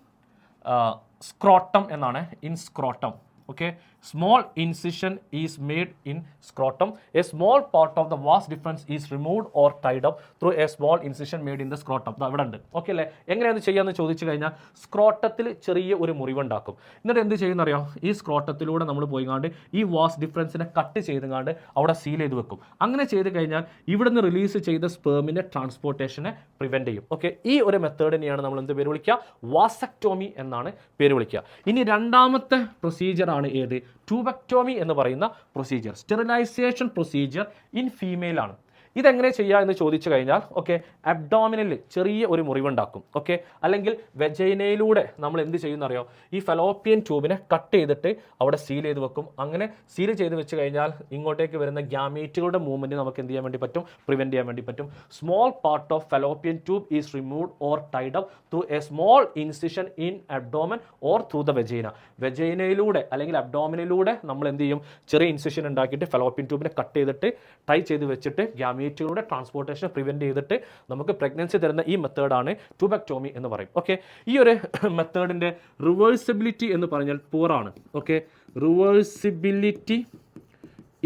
scrotum എന്നാണ്, in scrotum. Okay, small incision is made in scrotum. A small part of the vas deferens is removed or tied up through a small incision made in the scrotum. അവിടെ ഉണ്ട്. ഓക്കെ അല്ലേ? എങ്ങനെയാണ് ചെയ്യാമെന്ന് ചോദിച്ചു കഴിഞ്ഞാൽ സ്ക്രോട്ടത്തിൽ ചെറിയ ഒരു മുറിവുണ്ടാക്കും. എന്നിട്ട് എന്ത് ചെയ്യുന്ന അറിയാം? ഈ സ്ക്രോട്ടത്തിലൂടെ നമ്മൾ പോയിക്കാണ്ട് ഈ വാസ് ഡിഫറൻസിനെ കട്ട് ചെയ്തുകൊണ്ട് അവിടെ സീൽ ചെയ്ത് വെക്കും. അങ്ങനെ ചെയ്ത് കഴിഞ്ഞാൽ ഇവിടുന്ന് റിലീസ് ചെയ്ത സ്പേമിൻ്റെ ട്രാൻസ്പോർട്ടേഷനെ പ്രിവെൻറ്റ് ചെയ്യും. ഓക്കെ, ഈ ഒരു മെത്തേഡിനെയാണ് നമ്മൾ എന്ത് പേര് വിളിക്കുക? വാസക്ടോമി എന്നാണ് പേര് വിളിക്കുക. ഇനി രണ്ടാമത്തെ പ്രൊസീജിയറാണ് ഏത്? ട്യൂബക്ടോമി എന്ന് പറയുന്ന procedure. Sterilisation procedure in female ആണ്. ഇതെങ്ങനെ ചെയ്യുക എന്ന് ചോദിച്ചു കഴിഞ്ഞാൽ ഓക്കെ, അബ്ഡോമിനിൽ ചെറിയ ഒരു മുറിവുണ്ടാക്കും. ഓക്കെ, അല്ലെങ്കിൽ വെജൈനയിലൂടെ നമ്മൾ എന്ത് ചെയ്യുന്ന അറിയോ? ഈ ഫലോപ്പിയൻ ട്യൂബിനെ കട്ട് ചെയ്തിട്ട് അവിടെ സീൽ ചെയ്ത് വെക്കും. അങ്ങനെ സീൽ ചെയ്ത് വെച്ച് കഴിഞ്ഞാൽ ഇങ്ങോട്ടേക്ക് വരുന്ന ഗ്യാമീറ്റുകളുടെ മൂവ്മെൻറ്റ് നമുക്ക് എന്ത് ചെയ്യാൻ വേണ്ടി പറ്റും? പ്രിവെൻറ്റ് ചെയ്യാൻ വേണ്ടി പറ്റും. Small part of fallopian tube is removed or tied up through a small incision in abdomen or through the vagina. വെജൈനയിലൂടെ അല്ലെങ്കിൽ അബ്ഡോമിനിലൂടെ നമ്മൾ എന്ത് ചെയ്യും? ചെറിയ ഇൻസിഷൻ ഉണ്ടാക്കിയിട്ട് ഫലോപ്പിയൻ ട്യൂബിനെ കട്ട് ചെയ്തിട്ട് ടൈ ചെയ്ത് വെച്ചിട്ട് ഗ്യാമീറ്റുകളുടെ ട്രാൻസ്പോർട്ടേഷൻ പ്രിവെൻറ്റ് ചെയ്തിട്ട് നമുക്ക് പ്രഗ്നൻസി തരുന്ന ഈ മെത്തേഡാണ് ട്യൂബക്ടോമി എന്ന് പറയും. ഓക്കെ, ഈ ഒരു മെത്തേഡിൻ്റെ റിവേഴ്സിബിലിറ്റി എന്ന് പറഞ്ഞാൽ പുവർ ആണ്. ഓക്കെ, റിവേഴ്സിബിലിറ്റി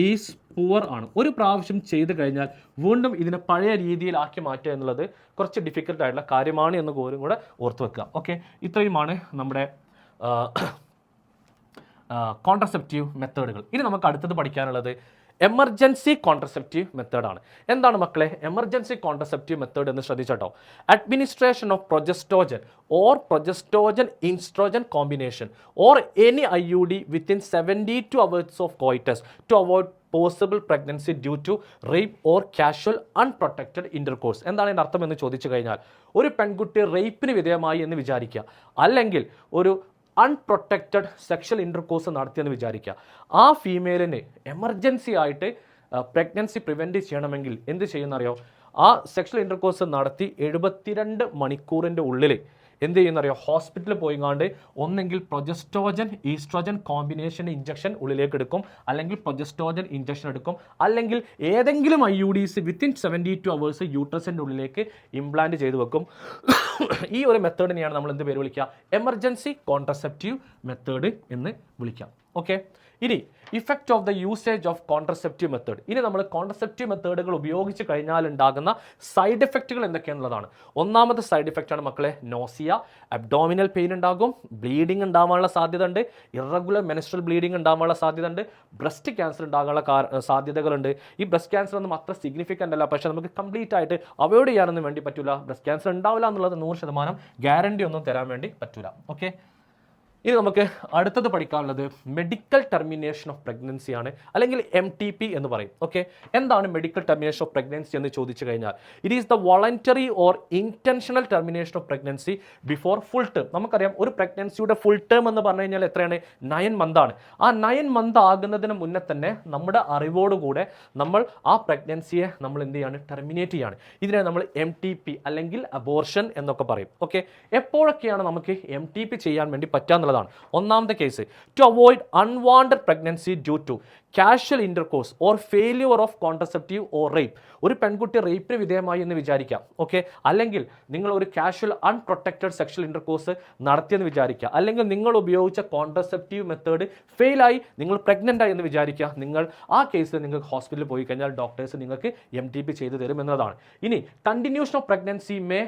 ഈസ് പുവർ ആണ്. ഒരു പ്രാവശ്യം ചെയ്ത് കഴിഞ്ഞാൽ വീണ്ടും ഇതിനെ പഴയ രീതിയിലാക്കി മാറ്റുക എന്നുള്ളത് കുറച്ച് ഡിഫിക്കൽട്ടായിട്ടുള്ള കാര്യമാണ് എന്ന് കൂടെ ഓർത്ത് വെക്കുക. ഓക്കെ, ഇത്രയുമാണ് നമ്മുടെ കോൺട്രസെപ്റ്റീവ് മെത്തേഡുകൾ. ഇനി നമുക്ക് അടുത്തത് പഠിക്കാനുള്ളത് എമർജൻസി കോൺട്രസെപ്റ്റീവ് മെത്തേഡാണ്. എന്താണ് മക്കളെ എമർജൻസി കോൺട്രസെപ്റ്റീവ് മെത്തേഡ് എന്ന് ശ്രദ്ധിച്ചോ? Administration of progestogen or progestogen oestrogen combination or any IUD within 72 hours of coitus to avoid possible pregnancy due to rape or casual unprotected intercourse. എന്താണ് ഇതിൻ്റെ അർത്ഥം എന്ന് ചോദിച്ചു കഴിഞ്ഞാൽ ഒരു പെൺകുട്ടി റേപ്പിന് വിധേയമായി എന്ന് വിചാരിക്കുക, അല്ലെങ്കിൽ ഒരു അൺപ്രൊട്ടക്റ്റഡ് സെക്ഷൽ ഇൻ്റർകോഴ്സ് നടത്തിയെന്ന് വിചാരിക്കുക. ആ ഫീമെയിലിന് എമർജൻസി ആയിട്ട് പ്രഗ്നൻസി പ്രിവെൻറ്റ് ചെയ്യണമെങ്കിൽ എന്ത് ചെയ്യുന്നറിയോ? ആ സെക്ഷൽ ഇൻ്റർകോഴ്സ് നടത്തി 72 മണിക്കൂറിൻ്റെ ഉള്ളിൽ എന്ത് ചെയ്യുന്നറിയോ? ഹോസ്പിറ്റലിൽ പോയിങ്ങാണ്ട് ഒന്നെങ്കിൽ പ്രൊജസ്ട്രോജൻ ഈസ്ട്രോജൻ കോമ്പിനേഷൻ ഇഞ്ചക്ഷൻ ഉള്ളിലേക്ക് എടുക്കും, അല്ലെങ്കിൽ പ്രൊജസ്ട്രോജൻ ഇഞ്ചക്ഷൻ എടുക്കും, അല്ലെങ്കിൽ ഏതെങ്കിലും IUDs വിത്തിൻ 72 hours യൂട്രസിൻ്റെ ഉള്ളിലേക്ക് ഇംപ്ലാന്റ് ചെയ്ത് വെക്കും. ഈ ഒരു മെത്തേഡിനെയാണ് നമ്മൾ എന്ത് പേര് വിളിക്കുക? എമർജൻസി കോൺട്രസെപ്റ്റീവ് മെത്തേഡ് എന്ന് വിളിക്കാം. ഓക്കെ, ഇനി effect of the usage of contraceptive method. ഇനി നമ്മൾ കോൺട്രസെപ്റ്റീവ് മെത്തേഡുകൾ ഉപയോഗിച്ച് കഴിഞ്ഞാൽ ഉണ്ടാകുന്ന സൈഡ് എഫക്റ്റുകൾ എന്തൊക്കെയാണെന്നുള്ളതാണ്. ഒന്നാമത്തെ സൈഡ് എഫക്റ്റ് ആണ് മക്കളെ നോസിയ. അബ്ഡോമിനൽ പെയിൻ ഉണ്ടാകും, ബ്ലീഡിങ് ഉണ്ടാവാനുള്ള സാധ്യത ഉണ്ട്, ഇറഗുലർ മെൻസ്ട്രൽ ബ്ലീഡിങ് ഉണ്ടാവാനുള്ള സാധ്യത ഉണ്ട്, ബ്രസ്റ്റ് ക്യാൻസർ ഉണ്ടാകാനുള്ള സാധ്യതകളുണ്ട്. ഈ ബ്രസ്റ്റ് ക്യാൻസർ ഒന്നും അത്ര സിഗ്നിഫിക്കൻ്റ് അല്ല, പക്ഷേ നമുക്ക് കംപ്ലീറ്റ് ആയിട്ട് അവോയ്ഡ് ചെയ്യാനൊന്നും വേണ്ടി പറ്റില്ല. ബ്രസ്റ്റ് ക്യാൻസർ ഉണ്ടാവില്ല എന്നുള്ളത് 100% ഗ്യാരണ്ടി ഒന്നും തരാൻ വേണ്ടി പറ്റില്ല. ഓക്കെ, ഇനി നമുക്ക് അടുത്തത് പഠിക്കാനുള്ളത് മെഡിക്കൽ ടെർമിനേഷൻ ഓഫ് പ്രഗ്നൻസി ആണ്, അല്ലെങ്കിൽ MTP എന്ന് പറയും. ഓക്കെ, എന്താണ് മെഡിക്കൽ ടെർമിനേഷൻ ഓഫ് പ്രഗ്നൻസി എന്ന് ചോദിച്ചു കഴിഞ്ഞാൽ it is the voluntary or intentional termination of pregnancy before full term. നമുക്കറിയാം ഒരു പ്രഗ്നൻസിയുടെ ഫുൾ ടേം എന്ന് പറഞ്ഞു കഴിഞ്ഞാൽ എത്രയാണ്? 9 months ആണ്. ആ 9 months ആകുന്നതിന് മുന്നേ തന്നെ നമ്മുടെ അറിവോടുകൂടെ നമ്മൾ ആ പ്രഗ്നൻസിയെ നമ്മൾ എന്ത് ചെയ്യാണ്? ടെർമിനേറ്റ് ചെയ്യാണ്. ഇതിനെ നമ്മൾ MTP അല്ലെങ്കിൽ അബോർഷൻ എന്നൊക്കെ പറയും. ഓക്കെ, എപ്പോഴൊക്കെയാണ് നമുക്ക് MTP ചെയ്യാൻ വേണ്ടി പറ്റാന്നുള്ളത്? ഒന്നാമത്തെ case, to avoid unwanted pregnancy due to casual intercourse or failure of contraceptive or rape. ഒരു പെൺകുട്ടി റേപ്പിന് വിധേയമായി എന്ന് വിചാരിക്കാം. ഓക്കെ, അല്ലെങ്കിൽ നിങ്ങൾ ഒരു കാഷ്വൽ അൺപ്രൊട്ടക്റ്റഡ് സെക്ഷൽ ഇന്റർകോഴ്സ് നടത്തിയെന്ന് വിചാരിക്കുക, അല്ലെങ്കിൽ നിങ്ങൾ ഉപയോഗിച്ച കോൺട്രസെപ്റ്റീവ് മെത്തേഡ് ഫെയിലായി നിങ്ങൾ പ്രഗ്നൻ്റ് ആയി എന്ന് വിചാരിക്കുക. നിങ്ങൾ ആ കേസിൽ നിങ്ങൾക്ക് ഹോസ്പിറ്റലിൽ പോയി കഴിഞ്ഞാൽ ഡോക്ടേഴ്സ് നിങ്ങൾക്ക് MTP ചെയ്തു തരും എന്നതാണ്. ഇനി continuation of pregnancy may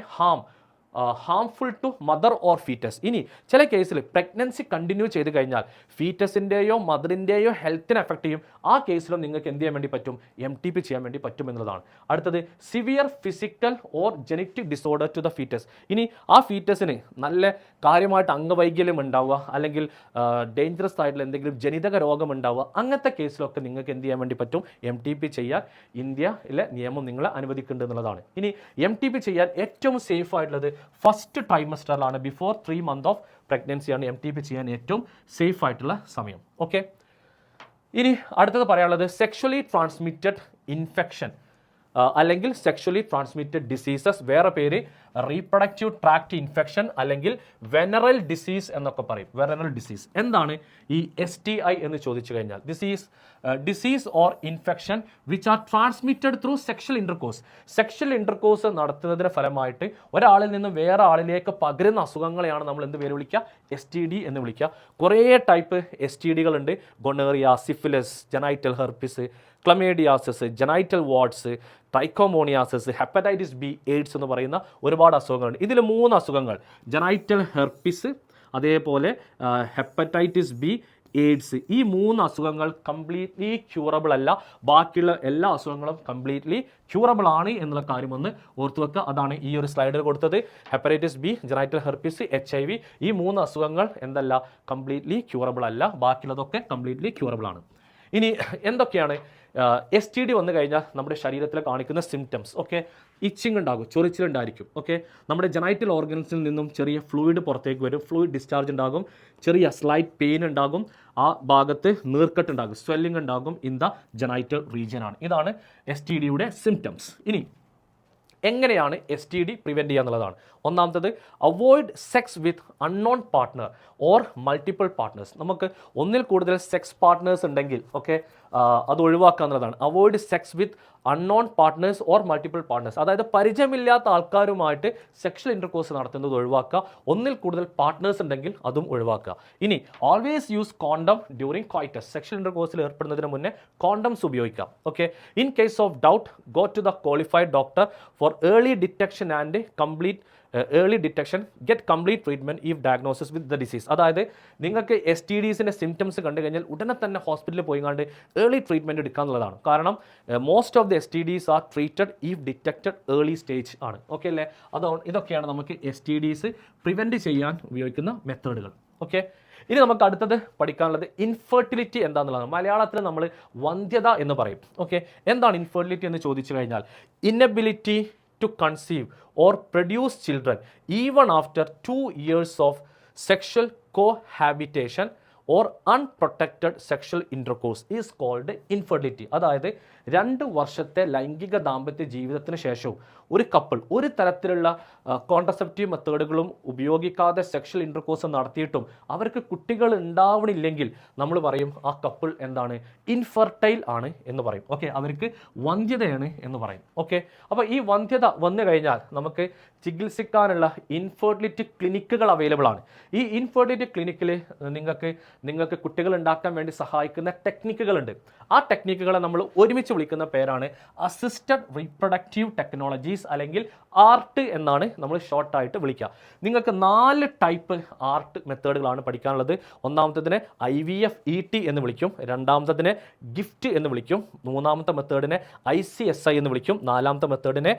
harmful to mother or foetus. ഇനി ചില കേസിൽ പ്രഗ്നൻസി കണ്ടിന്യൂ ചെയ്ത് കഴിഞ്ഞാൽ ഫീറ്റസിൻ്റെയോ മദറിൻ്റെയോ ഹെൽത്തിനെ എഫക്റ്റ് ചെയ്യും. ആ കേസിലും നിങ്ങൾക്ക് എന്ത് ചെയ്യാൻ വേണ്ടി പറ്റും? MTP ചെയ്യാൻ വേണ്ടി പറ്റും എന്നുള്ളതാണ്. അടുത്തത് severe physical or genetic disorder to the foetus. ഇനി ആ ഫീറ്റസിന് നല്ല കാര്യമായിട്ട് അംഗവൈകല്യം ഉണ്ടാവുക, അല്ലെങ്കിൽ ഡേഞ്ചറസ് ആയിട്ടുള്ള എന്തെങ്കിലും ജനിതക രോഗം ഉണ്ടാവുക, അങ്ങനത്തെ കേസിലൊക്കെ നിങ്ങൾക്ക് എന്ത് ചെയ്യാൻ വേണ്ടി പറ്റും? MTP ചെയ്യാൻ ഇന്ത്യയിലെ നിയമം നിങ്ങളെ അനുവദിക്കുന്നുണ്ട് എന്നുള്ളതാണ്. ഇനി MTP ചെയ്യാൻ ഏറ്റവും സേഫ് ആയിട്ടുള്ളത് ഫസ്റ്റ് ട്രൈമസ്റ്ററിലാണ്. ബിഫോർ 3 months ഓഫ് പ്രഗ്നൻസിയാണ് MTP ചെയ്യാൻ ഏറ്റവും സേഫ് ആയിട്ടുള്ള സമയം. ഓക്കെ, ഇനി അടുത്തത് പറയാനുള്ളത് സെക്ഷുവലി ട്രാൻസ്മിറ്റഡ് ഇൻഫെക്ഷൻ അല്ലെങ്കിൽ സെക്ഷുവലി ട്രാൻസ്മിറ്റഡ് ഡിസീസസ്, വേറെ പേര് റീപ്രൊഡക്റ്റീവ് ട്രാക്ട് ഇൻഫെക്ഷൻ അല്ലെങ്കിൽ വെനറൽ ഡിസീസ് എന്നൊക്കെ പറയും. വെനറൽ ഡിസീസ് എന്താണ് ഈ STI എന്ന് ചോദിച്ചു കഴിഞ്ഞാൽ disease or infection which are transmitted through sexual intercourse. Sexual intercourse നടത്തുന്നതിന്റെ ഫലമായിട്ട് ഒരാളിൽ നിന്ന് വേറെ ആളിലേക്ക് പകരുന്ന അസുഖങ്ങളെയാണ് നമ്മൾ എന്ത് പേര് വിളിക്കുക? STD എന്ന് വിളിക്കുക. കുറേ ടൈപ്പ് STDകളുണ്ട്. Gonorrhoea, syphilis, genital herpes, chlamydiasis, genital warts, trichomoniasis, hepatitis B, AIDS എന്ന് പറയുന്ന ഒരുപാട് അസുഖങ്ങളുണ്ട്. ഇതിൽ 3 അസുഖങ്ങൾ, ജനൈറ്റൽ ഹെർപ്പിസ്, അതേപോലെ ഹെപ്പറ്റൈറ്റിസ് ബി, എയ്ഡ്സ്, ഈ 3 അസുഖങ്ങൾ കംപ്ലീറ്റ്ലി ക്യൂറബിൾ അല്ല. ബാക്കിയുള്ള എല്ലാ അസുഖങ്ങളും കംപ്ലീറ്റ്ലി ക്യൂറബിൾ ആണ് എന്നുള്ള കാര്യം ഒന്ന് ഓർത്തു വെക്കുക. അതാണ് ഈ ഒരു സ്ലൈഡിൽ കൊടുത്തത്. Hepatitis B, genital herpes, HIV, ഈ 3 അസുഖങ്ങൾ എന്തല്ല? കംപ്ലീറ്റ്ലി ക്യൂറബിൾ അല്ല. ബാക്കിയുള്ളതൊക്കെ കംപ്ലീറ്റ്ലി ക്യൂറബിൾ ആണ്. ഇനി എന്തൊക്കെയാണ് STD വന്നു കഴിഞ്ഞാൽ നമ്മുടെ ശരീരത്തിൽ കാണിക്കുന്ന സിംറ്റംസ്? ഓക്കെ, ഇച്ചിങ് ഉണ്ടാകും, ചൊറിച്ചിലുണ്ടായിരിക്കും. ഓക്കെ, നമ്മുടെ ജനൈറ്റൽ ഓർഗൻസിൽ നിന്നും ചെറിയ ഫ്ലൂയിഡ് പുറത്തേക്ക് വരും, ഫ്ലൂയിഡ് ഡിസ്ചാർജ് ഉണ്ടാകും, ചെറിയ സ്ലൈറ്റ് പെയിൻ ഉണ്ടാകും, ആ ഭാഗത്ത് നീർക്കെട്ടുണ്ടാകും, സ്വെല്ലിംഗ് ഉണ്ടാകും ഇൻ ദ ജനൈറ്റൽ റീജിയൻ ആണ്. ഇതാണ് STDയുടെ സിംറ്റംസ്. ഇനി എങ്ങനെയാണ് STD പ്രിവെൻറ്റ് ചെയ്യുക എന്നുള്ളതാണ്. ഒന്നാമത്തത്, avoid sex with unknown partner or multiple partners. നമുക്ക് ഒന്നിൽ കൂടുതൽ സെക്സ് പാർട്ട്നേഴ്സ് ഉണ്ടെങ്കിൽ ഓക്കെ അത് ഒഴിവാക്കുക എന്നുള്ളതാണ്. Avoid sex with unknown partners or multiple partners, അതായത് പരിചയമില്ലാത്ത ആൾക്കാരുമായിട്ട് സെക്ഷൽ ഇൻ്റർകോഴ്സ് നടത്തുന്നത് ഒഴിവാക്കുക. ഒന്നിൽ കൂടുതൽ പാർട്ട്നേഴ്സ് ഉണ്ടെങ്കിൽ അതും ഒഴിവാക്കുക. ഇനി always use condom during coitus. Sexual ഇൻ്റർകോഴ്സിൽ ഏർപ്പെടുന്നതിന് മുന്നേ കോണ്ടംസ് ഉപയോഗിക്കാം. Okay, in case of doubt go to the qualified doctor for early detection and early detection, get complete treatment if diagnosis with the disease. അതായത് നിങ്ങൾക്ക് STDസിൻ്റെ സിംറ്റംസ് കണ്ടു കഴിഞ്ഞാൽ ഉടനെ തന്നെ ഹോസ്പിറ്റലിൽ പോയി കണ്ട് ഏർലി ട്രീറ്റ്മെൻറ്റ് എടുക്കുക എന്നുള്ളതാണ്. കാരണം most of the STDs R treated if detected early stage ആണ്. ഓക്കെ അല്ലേ? ഇതൊക്കെയാണ് നമുക്ക് STDs പ്രിവെൻറ്റ് ചെയ്യാൻ ഉപയോഗിക്കുന്ന മെത്തേഡുകൾ. ഓക്കെ, ഇനി നമുക്ക് അടുത്തത് പഠിക്കാനുള്ളത് ഇൻഫെർട്ടിലിറ്റി എന്താണെന്നുള്ളതാണ്. മലയാളത്തിൽ നമ്മൾ വന്ധ്യത എന്ന് പറയും. ഓക്കെ, എന്താണ് ഇൻഫെർട്ടിലിറ്റി എന്ന് ചോദിച്ചു കഴിഞ്ഞാൽ inability to conceive or produce children even after 2 years of sexual cohabitation or unprotected sexual intercourse is called infertility. അതായത് 2 വർഷത്തെ ലൈംഗിക ദാമ്പത്യ ജീവിതത്തിന് ശേഷവും ഒരു കപ്പിൾ ഒരു തരത്തിലുള്ള കോൺട്രസെപ്റ്റീവ് മെത്തേഡുകളും ഉപയോഗിക്കാതെ സെക്ഷൽ ഇൻ്റർകോഴ്സ് നടത്തിയിട്ടും അവർക്ക് കുട്ടികൾ ഉണ്ടാവണില്ലെങ്കിൽ നമ്മൾ പറയും ആ കപ്പിൾ എന്താണ്? ഇൻഫെർട്ടൈൽ ആണ് എന്ന് പറയും. ഓക്കെ, അവർക്ക് വന്ധ്യതയാണ് എന്ന് പറയും. ഓക്കെ, അപ്പോൾ ഈ വന്ധ്യത വന്നു കഴിഞ്ഞാൽ നമുക്ക് ചികിത്സിക്കാനുള്ള ഇൻഫെർട്ടിലിറ്റി ക്ലിനിക്കുകൾ അവൈലബിൾ ആണ്. ഈ ഇൻഫെർട്ടിലിറ്റി ക്ലിനിക്കിൽ നിങ്ങൾക്ക് കുട്ടികൾ ഉണ്ടാക്കാൻ വേണ്ടി സഹായിക്കുന്ന ടെക്നിക്കുകളുണ്ട്. ആ ടെക്നിക്കുകളെ നമ്മൾ ഒരുമിച്ച് വിളിക്കുന്ന പേരാണ് അസിസ്റ്റഡ് റീപ്രൊഡക്റ്റീവ് ടെക്നോളജീസ് അല്ലെങ്കിൽ ആർട്ട് എന്നാണ് നമ്മൾ ഷോർട്ടായിട്ട് വിളിക്കുക. നിങ്ങൾക്ക് 4 ടൈപ്പ് ആർട്ട് മെത്തേഡുകളാണ് പഠിക്കാനുള്ളത്. ഒന്നാമത്തതിനെ IVF-ET എന്ന് വിളിക്കും, രണ്ടാമത്തതിനെ ഗിഫ്റ്റ് എന്ന് വിളിക്കും, മൂന്നാമത്തെ മെത്തേഡിനെ ICSI എന്ന് വിളിക്കും, നാലാമത്തെ മെത്തേഡിനെ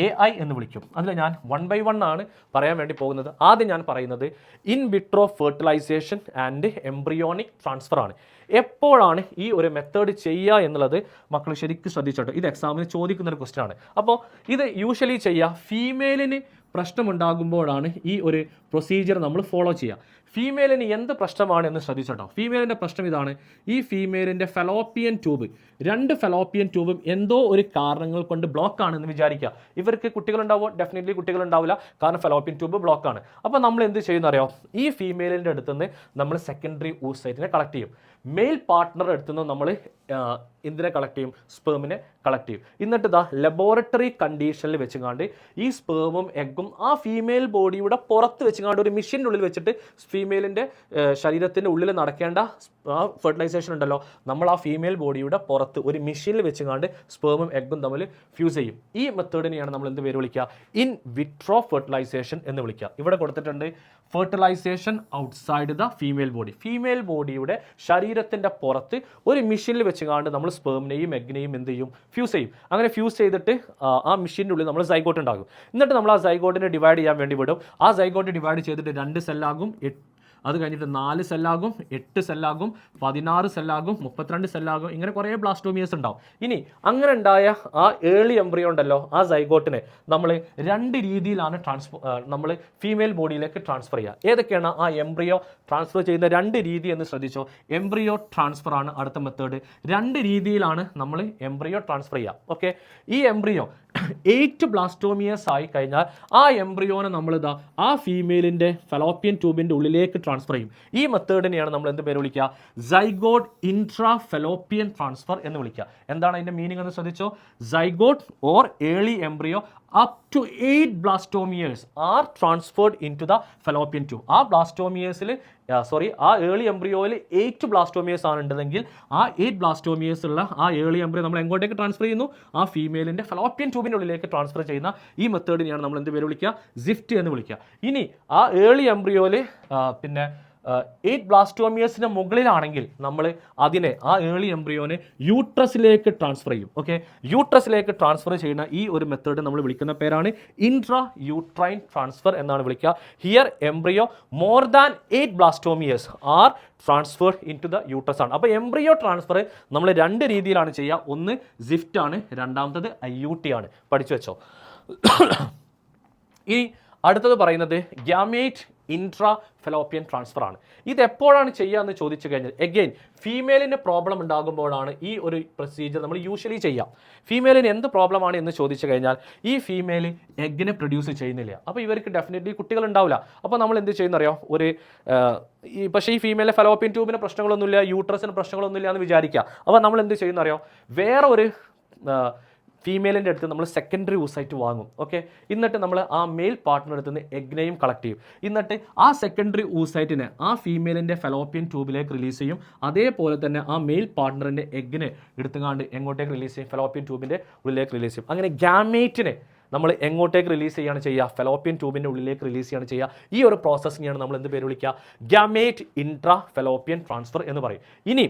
AI എന്ന് വിളിക്കും. അതിൽ ഞാൻ 1 by 1 ആണ് പറയാൻ വേണ്ടി പോകുന്നത്. ആദ്യം ഞാൻ പറയുന്നത് in vitro fertilisation and embryonic transfer ആണ്. എപ്പോഴാണ് ഈ ഒരു മെത്തേഡ് ചെയ്യുക എന്നുള്ളത് മക്കൾ ശരിക്കും ശ്രദ്ധിച്ചോട്ടോ. ഇത് എക്സാമിന് ചോദിക്കുന്ന ഒരു ക്വസ്റ്റ്യൻ ആണ്. അപ്പോൾ ഇത് യൂഷ്വലി ചെയ്യുക ഫീമെയിലിന് പ്രശ്നമുണ്ടാകുമ്പോഴാണ് ഈ ഒരു പ്രൊസീജിയർ നമ്മൾ ഫോളോ ചെയ്യുക. ഫീമെയിലിന് എന്ത് പ്രശ്നമാണ് എന്ന് ശ്രദ്ധിച്ചോട്ടോ. ഫീമെയിലിൻ്റെ പ്രശ്നം ഇതാണ്. ഈ ഫീമെയിലിൻ്റെ ഫെലോപ്പിയൻ ട്യൂബ്, 2 ഫെലോപ്പിയൻ ട്യൂബും എന്തോ ഒരു കാരണങ്ങൾ കൊണ്ട് ബ്ലോക്ക് ആണെന്ന് വിചാരിക്കുക. ഇവർക്ക് കുട്ടികളുണ്ടാവുമോ? ഡെഫിനറ്റ്ലി കുട്ടികളുണ്ടാവില്ല, കാരണം ഫെലോപ്പിയൻ ട്യൂബ് ബ്ലോക്ക് ആണ്. അപ്പോൾ നമ്മൾ എന്ത് ചെയ്യുന്ന അറിയോ? ഈ ഫീമെയിലിൻ്റെ അടുത്തുനിന്ന് നമ്മൾ സെക്കൻഡറി ഊസൈറ്റിനെ കളക്ട് ചെയ്യും. മെയിൽ പാർട്ട്ണറുടെ അടുത്തുനിന്ന് നമ്മൾ എന്തിനെ കളക്ട് ചെയ്യും? സ്പേമിനെ കളക്ട് ചെയ്യും. എന്നിട്ട് ഇതാ ലബോറട്ടറി കണ്ടീഷനിൽ വെച്ചുകൊണ്ട് ഈ സ്പേമും എഗ്ഗും ആ ഫീമെയിൽ ബോഡിയുടെ പുറത്ത് വെച്ചുകൊണ്ട് ഒരു മെഷീൻ്റെ ഉള്ളിൽ വെച്ചിട്ട് ഫീമെയിലിൻ്റെ ശരീരത്തിൻ്റെ ഉള്ളിൽ നടക്കേണ്ട ആ ഫെർട്ടിലൈസേഷൻ ഉണ്ടല്ലോ, നമ്മൾ ആ ഫീമെയിൽ ബോഡിയുടെ പുറത്ത് ഒരു മെഷീനിൽ വെച്ചുകൊണ്ട് സ്പേമും എഗ്ഗും തമ്മിൽ ഫ്യൂസ് ചെയ്യും. ഈ മെത്തേഡിനെയാണ് നമ്മൾ എന്ത് പേര് വിളിക്കുക? ഇൻ വിട്രോ ഫെർട്ടിലൈസേഷൻ എന്ന് വിളിക്കുക. ഇവിടെ കൊടുത്തിട്ടുണ്ട് fertilisation outside the female body. Female ബോഡിയുടെ ശരീരത്തിൻ്റെ പുറത്ത് ഒരു മെഷീനിൽ വെച്ചുകൊണ്ട് നമ്മൾ സ്പേമിനെയും എഗ്ഗിനെയും എന്ത് ചെയ്യും? ഫ്യൂസ് ചെയ്യും. അങ്ങനെ ഫ്യൂസ് ചെയ്തിട്ട് ആ മെഷീൻ്റെ ഉള്ളിൽ നമ്മൾ സൈഗോട്ട് ഉണ്ടാകും. എന്നിട്ട് നമ്മൾ ആ സൈഗോട്ടിനെ ഡിവൈഡ് ചെയ്യാൻ വേണ്ടി വിടും. ആ സൈഗോട്ട് ഡിവൈഡ് ചെയ്തിട്ട് 2 സെല്ലാകും, അത് കഴിഞ്ഞിട്ട് 4 സെല്ലാകും, 8 സെല്ലാകും, 16 സെല്ലാകും, 32 സെല്ലാകും, ഇങ്ങനെ കുറേ ബ്ലാസ്റ്റോമിയേഴ്സ് ഉണ്ടാവും. ഇനി അങ്ങനെ ഉണ്ടായ ആ ഏർലി എംബ്രിയോ ഉണ്ടല്ലോ, ആ സൈഗോട്ടിനെ നമ്മൾ 2 രീതിയിലാണ് നമ്മൾ ഫീമെയിൽ ബോഡിയിലേക്ക് ട്രാൻസ്ഫർ ചെയ്യുക. ഏതൊക്കെയാണ് ആ എംബ്രിയോ ട്രാൻസ്ഫർ ചെയ്യുന്ന 2 രീതി എന്ന് ശ്രദ്ധിച്ചോ. എംബ്രിയോ ട്രാൻസ്ഫർ ആണ് അടുത്ത മെത്തേഡ്. 2 രീതിയിലാണ് നമ്മൾ എംബ്രിയോ ട്രാൻസ്ഫർ ചെയ്യുക. ഓക്കെ, ഈ എംബ്രിയോ 8 ബ്ലാസ്റ്റോമിയേഴ്സ് ആയി കഴിഞ്ഞാൽ ആ എംബ്രിയോനെ നമ്മളിതാ ആ ഫീമെയിലിൻ്റെ ഫെലോപ്പിയൻ ട്യൂബിൻ്റെ ഉള്ളിലേക്ക് ട്രാൻസ്ഫർ ചെയ്യും. ഈ മെത്തേഡിനെയാണ് നമ്മൾ എന്ത് പേര് വിളിക്കുക? സൈഗോട്ട് ഇൻട്രാ ഫെലോപ്പിയൻ ട്രാൻസ്ഫർ എന്ന് വിളിക്കുക. എന്താണ് അതിൻ്റെ മീനിങ് എന്ന് ശ്രദ്ധിച്ചോ. Zygote or early embryo up to 8 blastomeres are transferred into the fallopian tube. ആ ബ്ലാസ്റ്റോമിയേഴ്സിൽ ആ ഏർലി എംബ്രിയോയിൽ 8 ബ്ലാസ്റ്റോമിയേഴ്സ് ആണ് ഉണ്ടെങ്കിൽ ആ 8 ബ്ലാസ്റ്റോമിയേഴ്സ് ഉള്ള ആ ഏർലി എംബ്രിയോ നമ്മൾ എങ്ങോട്ടേക്ക് ട്രാൻസ്ഫർ ചെയ്യുന്നു? ആ ഫീമെയിലിൻ്റെ ഫെലോപ്പിയൻ ട്യൂബിൻ്റെ ഉള്ളിലേക്ക് ട്രാൻസ്ഫർ ചെയ്യുന്ന ഈ മെത്തേഡിനെയാണ് നമ്മൾ എന്ത് പേര് വിളിക്കുക? സിഫ്റ്റ് എന്ന് വിളിക്കുക. ഇനി ആ ഏർലി എംബ്രിയോയിൽ 8 ബ്ലാസ്റ്റോമിയേഴ്സിന് മുകളിലാണെങ്കിൽ നമ്മൾ അതിനെ ആ ഏർലി എംബ്രിയോനെ യൂട്രസിലേക്ക് ട്രാൻസ്ഫർ ചെയ്യും. ഓക്കെ, യൂട്രസിലേക്ക് ട്രാൻസ്ഫർ ചെയ്യുന്ന ഈ ഒരു മെത്തേഡ് നമ്മൾ വിളിക്കുന്ന പേരാണ് ഇൻട്രാ യൂട്രൈൻ ട്രാൻസ്ഫർ എന്നാണ് വിളിക്കുക. Here embryo more than 8 blastomeres are transferred into the uterus ആണ്. അപ്പോൾ എംബ്രിയോ ട്രാൻസ്ഫർ നമ്മൾ 2 രീതിയിലാണ് ചെയ്യുക. ഒന്ന് സിഫ്റ്റ് ആണ്, രണ്ടാമത്തത് IUT ആണ്. പഠിച്ചു വെച്ചോ. ഇനി അടുത്തത് പറയുന്നത് ഗ്യാമേറ്റ് ഇൻട്രാ ഫെലോപ്പിയൻ ട്രാൻസ്ഫർ ആണ്. ഇത് എപ്പോഴാണ് ചെയ്യുക എന്ന് ചോദിച്ചു കഴിഞ്ഞാൽ എഗെയിൻ ഫീമെയിലിന് പ്രോബ്ലം ഉണ്ടാകുമ്പോഴാണ് ഈ ഒരു പ്രൊസീജിയർ നമ്മൾ യൂഷ്വലി ചെയ്യാം. ഫീമെയിലിന് എന്ത് പ്രോബ്ലമാണ് എന്ന് ചോദിച്ചു കഴിഞ്ഞാൽ ഈ ഫീമെയിൽ എഗ്ഗിനെ പ്രൊഡ്യൂസ് ചെയ്യുന്നില്ല. അപ്പോൾ ഇവർക്ക് ഡെഫിനറ്റ്ലി കുട്ടികൾ ഉണ്ടാവില്ല. അപ്പോൾ നമ്മൾ എന്ത് ചെയ്യുന്നറിയോ, പക്ഷേ ഈ ഫീമെയിലെ ഫെലോപ്പിയൻ ട്യൂബിന് പ്രശ്നങ്ങളൊന്നുമില്ല, യൂട്രസിന് പ്രശ്നങ്ങളൊന്നുമില്ല എന്ന് വിചാരിക്കുക. അപ്പോൾ നമ്മൾ എന്ത് ചെയ്യുന്നറിയോ, വേറെ ഒരു ഫീമെയിലിൻ്റെ അടുത്ത് നമ്മൾ സെക്കൻഡറി ഊസൈറ്റ് വാങ്ങും. ഓക്കെ, എന്നിട്ട് നമ്മൾ ആ മെയിൽ പാർട്ട്ണർ അടുത്ത് നിന്ന് എഗ്നെയും കളക്ട് ചെയ്യും. എന്നിട്ട് ആ സെക്കൻഡറി ഊസൈറ്റിനെ ആ ഫീമെയിലിൻ്റെ ഫെലോപ്പിയൻ ട്യൂബിലേക്ക് റിലീസ് ചെയ്യും. അതേപോലെ തന്നെ ആ മെയിൽ പാർട്ട്ണറിൻ്റെ എഗ്ഗിനെ എടുത്തുകൊണ്ട് എങ്ങോട്ടേക്ക് റിലീസ് ചെയ്യും? ഫെലോപ്പിയൻ ട്യൂബിൻ്റെ ഉള്ളിലേക്ക് റിലീസ് ചെയ്യും. അങ്ങനെ ഗ്യാമേറ്റിനെ നമ്മൾ എങ്ങോട്ടേക്ക് റിലീസ് ചെയ്യാണ് ചെയ്യുക? ഫെലോപ്പിയൻ ട്യൂബിൻ്റെ ഉള്ളിലേക്ക് റിലീസ് ചെയ്യാണ് ചെയ്യുക. ഈ ഒരു പ്രോസസ്സിനെയാണ് നമ്മൾ എന്ത് പേര് വിളിക്കുക? ഗ്യാമേറ്റ് ഇൻട്രാ ഫെലോപ്പിയൻ ട്രാൻസ്ഫർ എന്ന് പറയും. ഇനി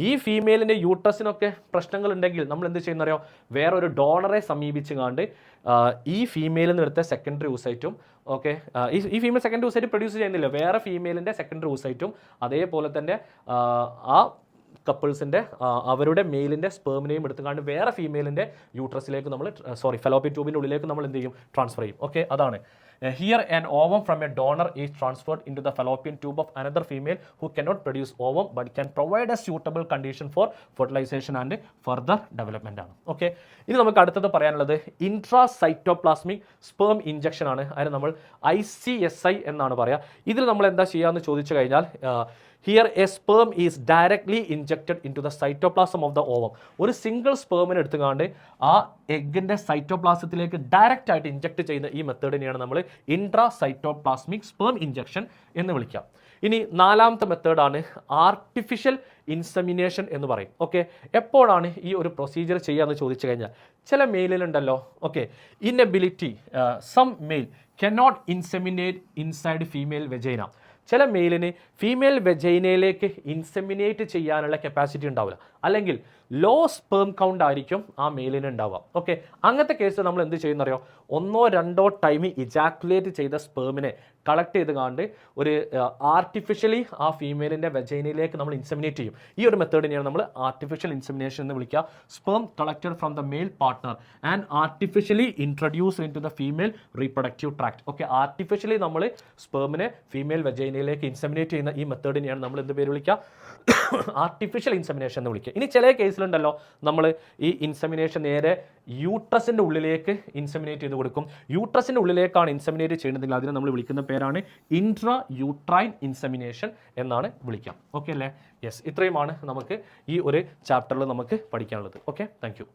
ഈ ഫീമെയിലിൻ്റെ യൂട്രസിനൊക്കെ പ്രശ്നങ്ങൾ ഉണ്ടെങ്കിൽ നമ്മൾ എന്ത് ചെയ്യുന്നറിയോ, വേറൊരു ഡോണറെ സമീപിച്ചുകൊണ്ട് ഈ ഫീമെയിലിൽ നിന്ന് എടുത്ത സെക്കൻഡറി ഊസൈറ്റും ഈ ഫീമെയിൽ സെക്കൻഡറി ഊസൈറ്റ് പ്രൊഡ്യൂസ് ചെയ്യുന്നില്ല, വേറെ ഫീമെയിലിൻ്റെ സെക്കൻഡറി ഊസൈറ്റും അതേപോലെ തന്നെ ആ കപ്പിൾസിൻ്റെ അവരുടെ മെയിലിൻ്റെ സ്പേമിനെയും എടുത്തുകൊണ്ട് വേറെ ഫീമെയിലിൻ്റെ യൂട്രസിലേക്ക് നമ്മൾ ഫെലോപ്പിയൻ ട്യൂബിൻ്റെ ഉള്ളിലേക്ക് നമ്മൾ എന്ത് ചെയ്യും? ട്രാൻസ്ഫർ ചെയ്യും. ഓക്കെ, അതാണ്. Here an ovum from a donor is transferred into the fallopian tube of another female who cannot produce ovum but can provide a suitable condition for fertilization and further development ആണ്. ഓക്കെ, ഇനി നമുക്ക് അടുത്തത് പറയാനുള്ളത് ഇൻട്രാസൈറ്റോപ്ലാസ്മിക് സ്പേം ഇഞ്ചക്ഷൻ ആണ്. അതിന് നമ്മൾ ICSI എന്നാണ് പറയുക. ഇതിൽ നമ്മൾ എന്താ ചെയ്യുകയെന്ന് ചോദിച്ചു കഴിഞ്ഞാൽ here a sperm is directly injected into the cytoplasm of the ovum. ഒരു സിംഗിൾ സ്പേമിനെ എടുത്തുകൊണ്ട് ആ എഗ്ഗിൻ്റെ സൈറ്റോപ്ലാസത്തിലേക്ക് ഡയറക്റ്റ് ആയിട്ട് ഇഞ്ചക്ട് ചെയ്യുന്ന ഈ മെത്തേഡിനെയാണ് നമ്മൾ ഇൻട്രാസൈറ്റോപ്ലാസ്മിക് സ്പേം ഇഞ്ചക്ഷൻ എന്ന് വിളിക്കുക. ഇനി നാലാമത്തെ മെത്തേഡാണ് ആർട്ടിഫിഷ്യൽ ഇൻസെമിനേഷൻ എന്ന് പറയും. ഓക്കെ, എപ്പോഴാണ് ഈ ഒരു പ്രൊസീജിയർ ചെയ്യാന്ന് ചോദിച്ചു കഴിഞ്ഞാൽ ചില മെയിലിലുണ്ടല്ലോ, okay, inability some male cannot inseminate inside female vagina. ചില മെയിലിന് ഫീമെയിൽ വെജൈനയിലേക്ക് ഇൻസെമിനേറ്റ് ചെയ്യാനുള്ള കപ്പാസിറ്റി ഉണ്ടാവില്ല, അല്ലെങ്കിൽ ലോ സ്പേം കൗണ്ട് ആയിരിക്കും ആ മെയിലിന് ഉണ്ടാവുക. ഓക്കെ, അങ്ങനത്തെ കേസ് നമ്മൾ എന്ത് ചെയ്യുന്നറിയോ, 1-2 ടൈം ഇജാക്കുലേറ്റ് ചെയ്ത സ്പേമിനെ കളക്ട് ചെയ്ത് കാണ്ട് ഒരു ആർട്ടിഫിഷ്യലി ആ ഫീമെയിലിൻ്റെ വെജൈനയിലേക്ക് നമ്മൾ ഇൻസെമിനേറ്റ് ചെയ്യും. ഈ ഒരു മെത്തേഡിനെയാണ് നമ്മൾ ആർട്ടിഫിഷ്യൽ ഇൻസെമിനേഷൻ എന്ന് വിളിക്കുക. Sperm collected from the male partner and artificially introduce into the female reproductive tract. Okay, artificially നമ്മൾ സ്പേമിനെ ഫീമെയിൽ വെജൈനയിലേക്ക് ഇൻസെമിനേറ്റ് ചെയ്യുന്ന ഈ മെത്തേഡിനെയാണ് നമ്മൾ എന്ത് പേര് വിളിക്കുക, ആർട്ടിഫിഷ്യൽ ഇൻസെമിനേഷൻ എന്ന് വിളിക്കുക. ഇനി ചില കേസിലുണ്ടല്ലോ നമ്മൾ ഈ ഇൻസെമിനേഷൻ നേരെ യൂട്രസിൻ്റെ ഉള്ളിലേക്ക് ഇൻസെമിനേറ്റ് ചെയ്ത് കൊടുക്കും. യൂട്രസിൻ്റെ ഉള്ളിലേക്കാണ് ഇൻസെമിനേറ്റ് ചെയ്യുന്നതെങ്കിൽ അതിനെ നമ്മൾ വിളിക്കുന്ന പേരാണ് ഇൻട്രാ യൂട്രൈൻ ഇൻസെമിനേഷൻ എന്നാണ് വിളിക്കുക. ഓക്കെ അല്ലേ? യെസ്, ഇത്രയുമാണ് നമുക്ക് ഈ ഒരു ചാപ്റ്ററിൽ നമുക്ക് പഠിക്കാനുള്ളത്. Okay, thank you.